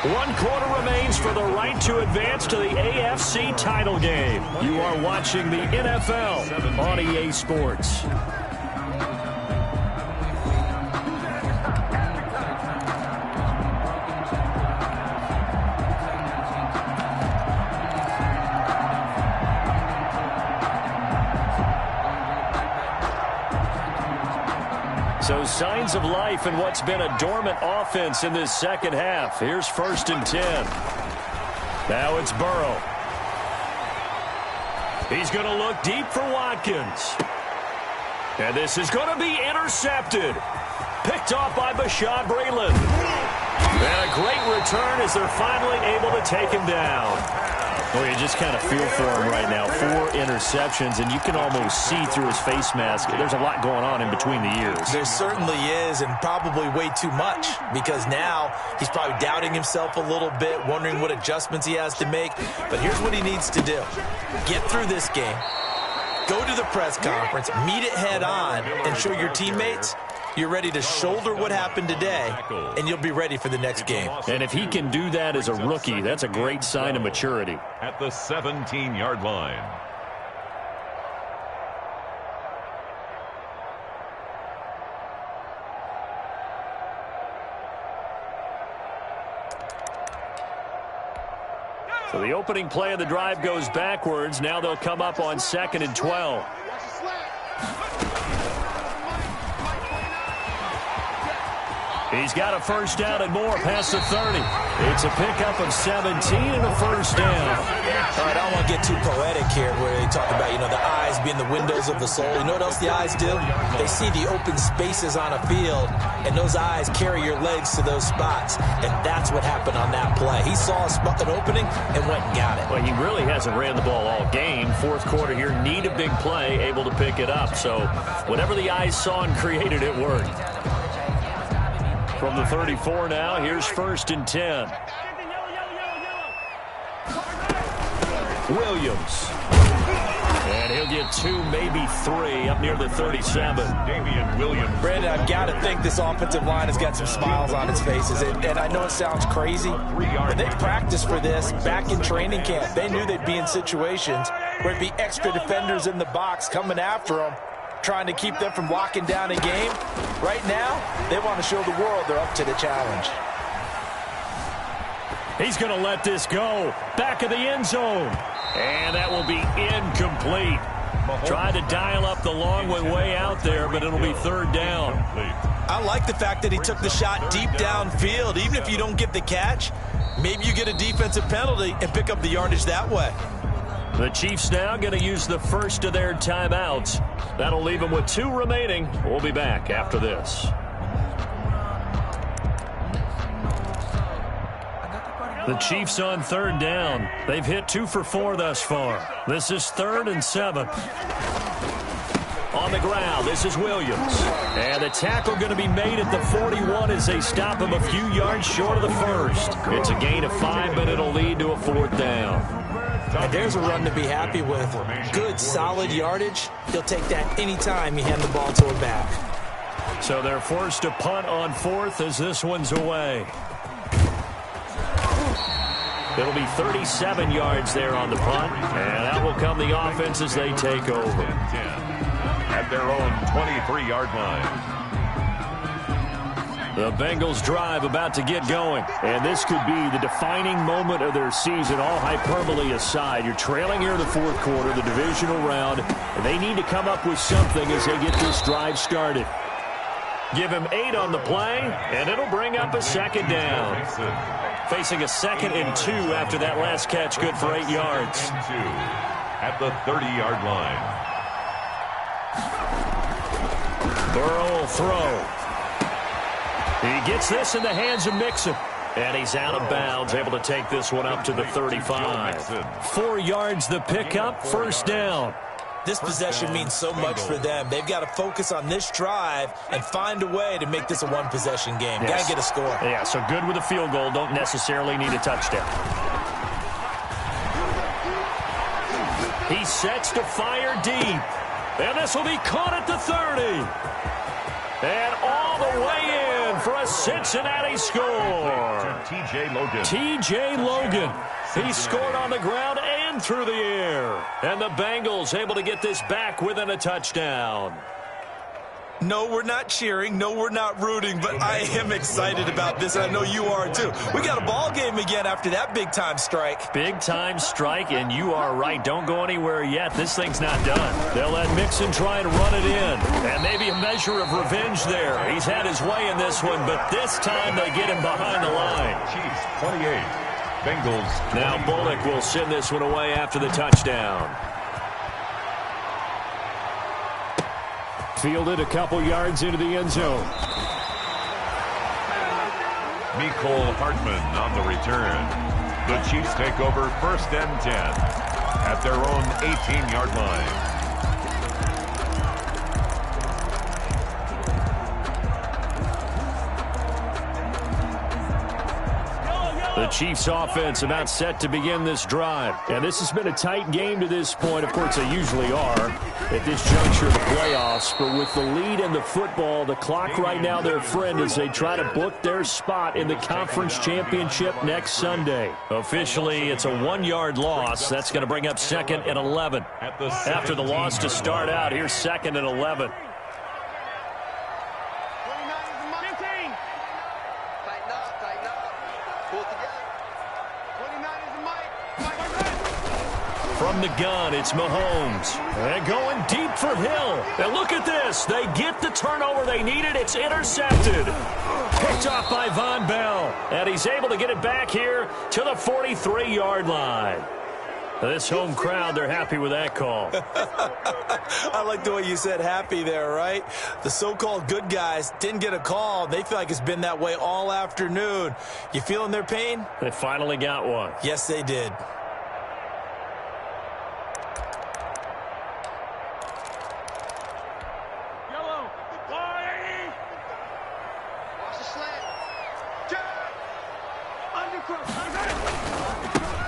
One quarter remains for the right to advance to the AFC title game. You are watching the NFL on EA Sports. So signs of life in what's been a dormant offense in this second half. Here's 1st and 10. Now it's Burrow. He's going to look deep for Watkins. And this is going to be intercepted. Picked off by Bashaud Breeland. And a great return as they're finally able to take him down. Well, you just kind of feel for him right now. 4 interceptions, and you can almost see through his face mask. There's a lot going on in between the ears. There certainly is, and probably way too much, because now he's probably doubting himself a little bit, wondering what adjustments he has to make. But here's what he needs to do. Get through this game, go to the press conference, meet it head on, and show your teammates you're ready to shoulder what happened today, and you'll be ready for the next game. And if he can do that as a rookie, that's a great sign of maturity. At the 17-yard line. So the opening play of the drive goes backwards. Now they'll come up on 2nd and 12. He's got a first down and more past the 30. It's a pickup of 17 and a first down. All right, I don't want to get too poetic here where they talk about, the eyes being the windows of the soul. You know what else the eyes do? They see the open spaces on a field, and those eyes carry your legs to those spots. And that's what happened on that play. He saw an opening and went and got it. Well, he really hasn't ran the ball all game. 4th quarter here, need a big play, able to pick it up. So whatever the eyes saw and created, it worked. From the 34 now, here's 1st and 10. Williams. And he'll get 2, maybe 3 up near the 37. Damian Williams. Brandon, I've got to think this offensive line has got some smiles on its faces. And I know it sounds crazy, but they practiced for this back in training camp. They knew they'd be in situations where it'd be extra defenders in the box coming after them, trying to keep them from locking down a game. Right now, they want to show the world they're up to the challenge. He's going to let this go. Back of the end zone. And that will be incomplete. Tried to dial up the long way out there, but it'll be 3rd down. I like the fact that he took the shot deep downfield. Even if you don't get the catch, maybe you get a defensive penalty and pick up the yardage that way. The Chiefs now going to use the first of their timeouts. That'll leave them with 2 remaining. We'll be back after this. The Chiefs on 3rd down. They've hit 2 for 4 thus far. This is 3rd and 7. On the ground, this is Williams. And the tackle going to be made at the 41 as they stop him a few yards short of the first. It's a gain of 5, but it'll lead to a 4th down. And there's a run to be happy with. Good, solid yardage. He'll take that anytime you hand the ball to him back. So they're forced to punt on fourth as this one's away. It'll be 37 yards there on the punt, and out will come the offense as they take over. At their own 23-yard line. The Bengals drive about to get going, and this could be the defining moment of their season, all hyperbole aside. You're trailing here in the fourth quarter, the divisional round, and they need to come up with something as they get this drive started. Give him 8 on the play, and it'll bring up a second down. Facing a 2nd and 2 after that last catch, good for 8 yards. At the 30-yard line. Burrow will throw. He gets this in the hands of Mixon. And he's out of bounds, able to take this one up to the 35. 4 yards the pickup, first down. This possession means so much for them. They've got to focus on this drive and find a way to make this a one-possession game. Yes. Got to get a score. Yeah, so good with a field goal. Don't necessarily need a touchdown. He sets to fire deep. And this will be caught at the 30. And all the way in for a Cincinnati score. T.J. Logan. T.J. Logan. He scored on the ground and through the air. And the Bengals able to get this back within a touchdown. No, we're not cheering. No, we're not rooting. But I am excited about this, and I know you are too. We got a ball game again after that big-time strike. Big-time strike, and you are right. Don't go anywhere yet. This thing's not done. They'll let Mixon try to run it in. And maybe a measure of revenge there. He's had his way in this one, but this time they get him behind the line. Chiefs 28. Bengals 21. Now Bullock will send this one away after the touchdown. Fielded a couple yards into the end zone. Mecole Hardman on the return. The Chiefs take over 1st and 10 at their own 18-yard line. The Chiefs offense about set to begin this drive. And this has been a tight game to this point. Of course, they usually are at this juncture of the playoffs. But with the lead in the football, the clock right now their friend as they try to book their spot in the conference championship next Sunday. Officially, it's a 1-yard loss. That's going to bring up 2nd and 11. After the loss to start out, here's 2nd and 11. From the gun, it's Mahomes. And going deep for Hill. And look at this. They get the turnover they needed. It's intercepted. Picked off by Von Bell. And he's able to get it back here to the 43-yard line. This home crowd, they're happy with that call. I like the way you said happy there, right? The so-called good guys didn't get a call. They feel like it's been that way all afternoon. You feeling their pain? They finally got one. Yes, they did.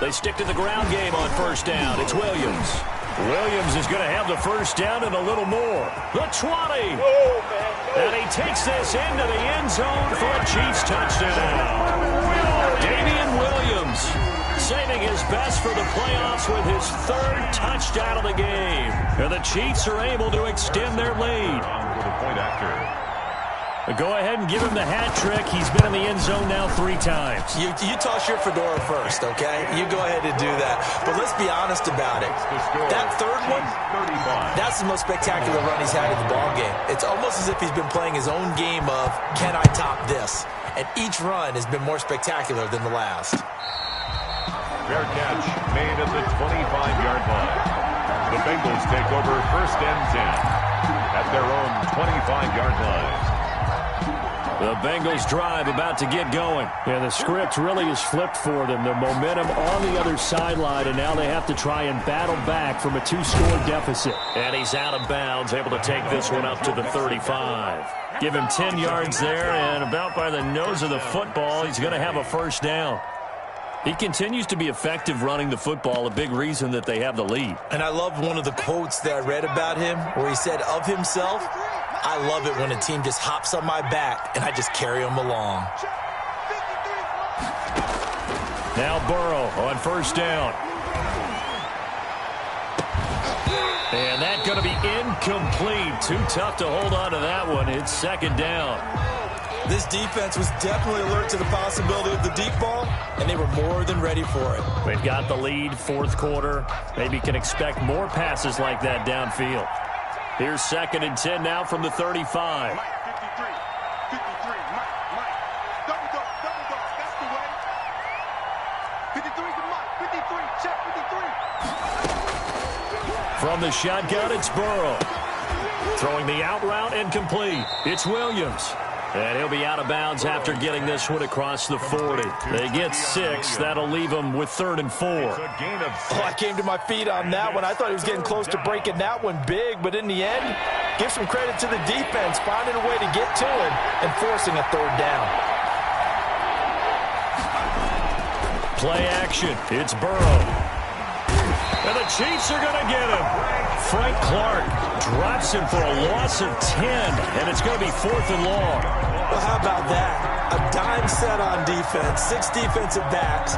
They stick to the ground game on 1st down. It's Williams. Williams is going to have the 1st down and a little more. The 20. And he takes this into the end zone for a Chiefs touchdown. Damian Williams saving his best for the playoffs with his 3rd touchdown of the game. And the Chiefs are able to extend their lead. For the point after. Go ahead and give him the hat trick. He's been in the end zone now 3 times. You toss your fedora first, okay? You go ahead and do that. But let's be honest about it. That 3rd one, that's the most spectacular run he's had in the ballgame. It's almost as if he's been playing his own game of, can I top this? And each run has been more spectacular than the last. Fair catch made at the 25-yard line. The Bengals take over 1st and 10 at their own 25-yard line. The Bengals drive about to get going. And the script really is flipped for them. The momentum on the other sideline, and now they have to try and battle back from a 2-score deficit. And he's out of bounds, able to take this one up to the 35. Give him 10 yards there, and about by the nose of the football, he's going to have a 1st down. He continues to be effective running the football, a big reason that they have the lead. And I love one of the quotes that I read about him where he said of himself, I love it when a team just hops on my back and I just carry them along. Now Burrow on first down. And that's going to be incomplete. Too tough to hold on to that one. It's second down. This defense was definitely alert to the possibility of the deep ball, and they were more than ready for it. They've got the lead, fourth quarter. Maybe can expect more passes like that downfield. Here's 2nd and 10 now from the 35. Mike, 53. 53. Mike. Double dog. That's the way. 53 to Mike. 53. Check 53. From the shotgun, it's Burrow. Throwing the out route and complete. It's Williams. And he'll be out of bounds after getting this one across the 40. They get 6. That'll leave them with 3rd and 4. Oh, I came to my feet on that one. I thought he was getting close to breaking that one big, but in the end, give some credit to the defense, finding a way to get to him and forcing a 3rd down. Play action. It's Burrow. And the Chiefs are going to get him. Frank Clark drops him for a loss of 10, and it's going to be 4th and long. Well, how about that? A dime set on defense, 6 defensive backs.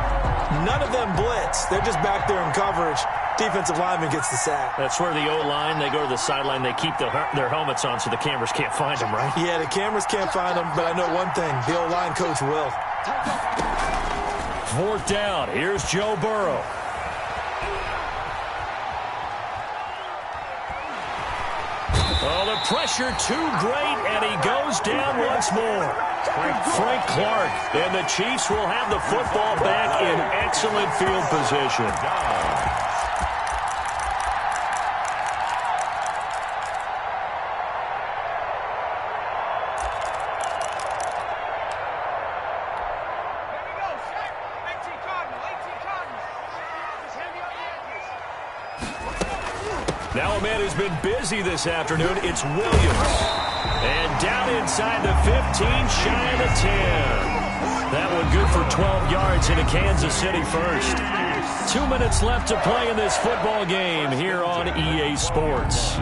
None of them blitz. They're just back there in coverage. Defensive lineman gets the sack. That's where the O-line, they go to the sideline, they keep their helmets on so the cameras can't find them, right? Yeah, the cameras can't find them, but I know one thing. The O-line coach will. 4th down. Here's Joe Burrow. Oh, the pressure too great, and he goes down once more. Frank Clark, and the Chiefs will have the football back in excellent field position. Now a man who's been busy this afternoon, it's Williams. And down inside the 15, shy of the 10. That one good for 12 yards into Kansas City first. 2 minutes left to play in this football game here on EA Sports.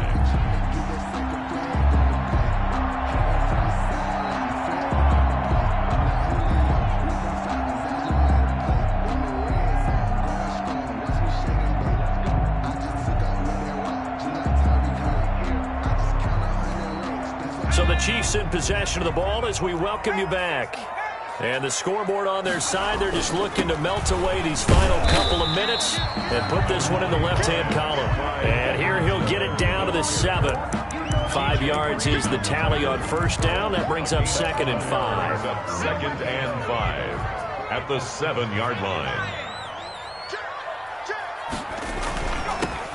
So the Chiefs in possession of the ball as we welcome you back. And the scoreboard on their side, they're just looking to melt away these final couple of minutes and put this one in the left-hand column. And here he'll get it down to the 7. 5 yards is the tally on first down. That brings up 2nd and 5. 2nd and 5 at the 7-yard line.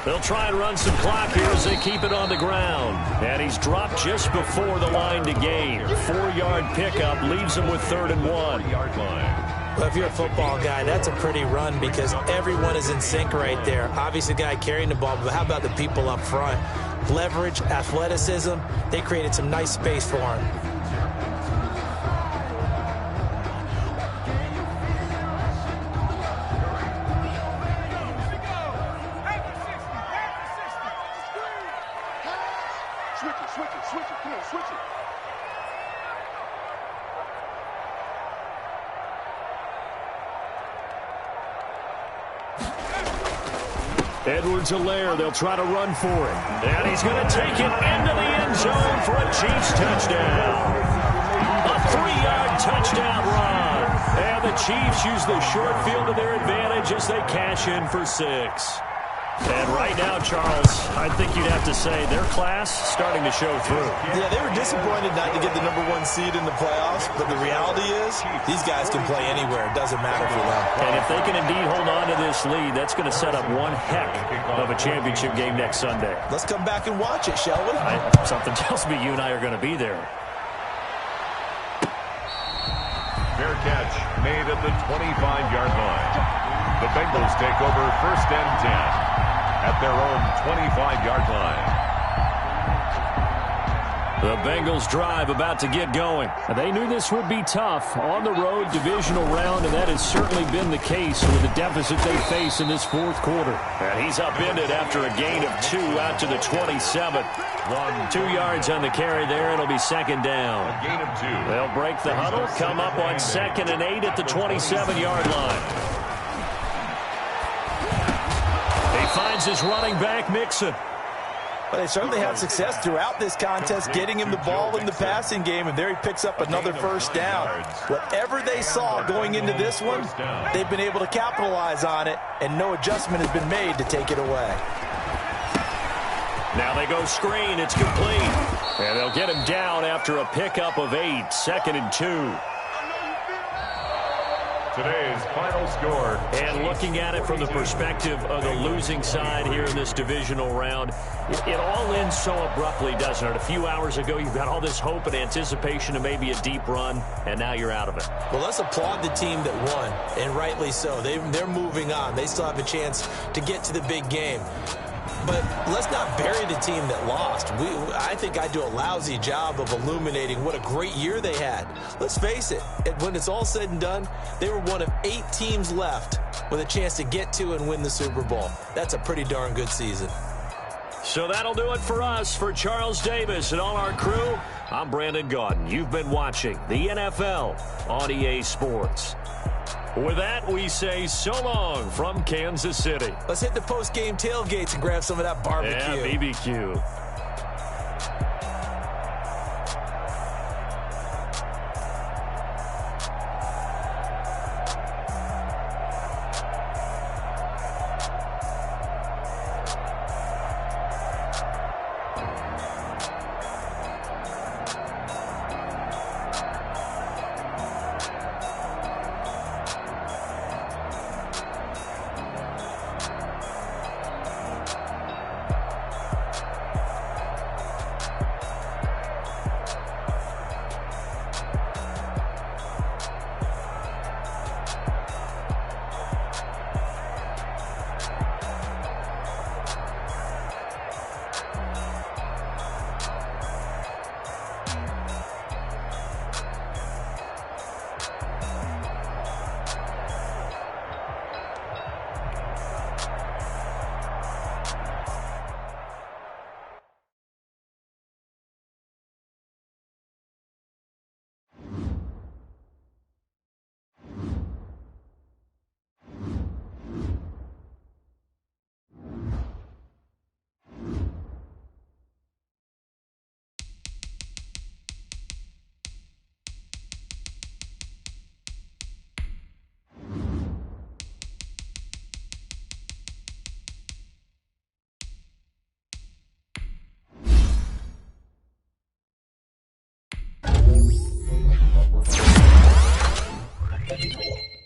They'll try and run some clock here as they keep it on the ground. And he's dropped just before the line to gain. 4-yard pickup leaves him with 3rd and 1. Well, if you're a football guy, that's a pretty run because everyone is in sync right there. Obviously, the guy carrying the ball, but how about the people up front? Leverage, athleticism, they created some nice space for him. Switch it. Come on, switch it. Edwards-Helaire, they'll try to run for it. And he's going to take it into the end zone for a Chiefs touchdown. A 3-yard touchdown run. And the Chiefs use the short field to their advantage as they cash in for 6. And right now, Charles, I think you'd have to say their class starting to show through. Yeah, they were disappointed not to get the #1 seed in the playoffs, but the reality is these guys can play anywhere. It doesn't matter for them. And if they can indeed hold on to this lead, that's going to set up one heck of a championship game next Sunday. Let's come back and watch it, shall we? Something tells me you and I are going to be there. Fair catch made at the 25-yard line. The Bengals take over 1st and 10 at their own 25-yard line. The Bengals drive about to get going. They knew this would be tough on the road divisional round, and that has certainly been the case with the deficit they face in this fourth quarter. And he's upended after a gain of 2 out to the 27. 2 yards on the carry there. It'll be second down. A gain of 2. They'll break the huddle, come up on 2nd and 8 at the 27-yard line. He finds his running back, Mixon. But they certainly had success throughout this contest, getting him the ball in the passing game, and there he picks up another first down. Whatever they saw going into this one, they've been able to capitalize on it, and no adjustment has been made to take it away. Now they go screen. It's complete. And they'll get him down after a pickup of 8. 2nd and 2. Today's final score. And looking at it from the perspective of the losing side here in this divisional round, it all ends so abruptly, doesn't it? A few hours ago, you've got all this hope and anticipation of maybe a deep run, and now you're out of it. Well, let's applaud the team that won, and rightly so. They're moving on. They still have a chance to get to the big game. But let's not bury the team that lost. I think I do a lousy job of illuminating what a great year they had. Let's face it, when it's all said and done, they were one of 8 teams left with a chance to get to and win the Super Bowl. That's a pretty darn good season. So that'll do it for us. For Charles Davis and all our crew, I'm Brandon Gaudin. You've been watching the NFL on EA Sports. With that, we say so long from Kansas City. Let's hit the post-game tailgates and grab some of that barbecue. Yeah, BBQ. Thank you.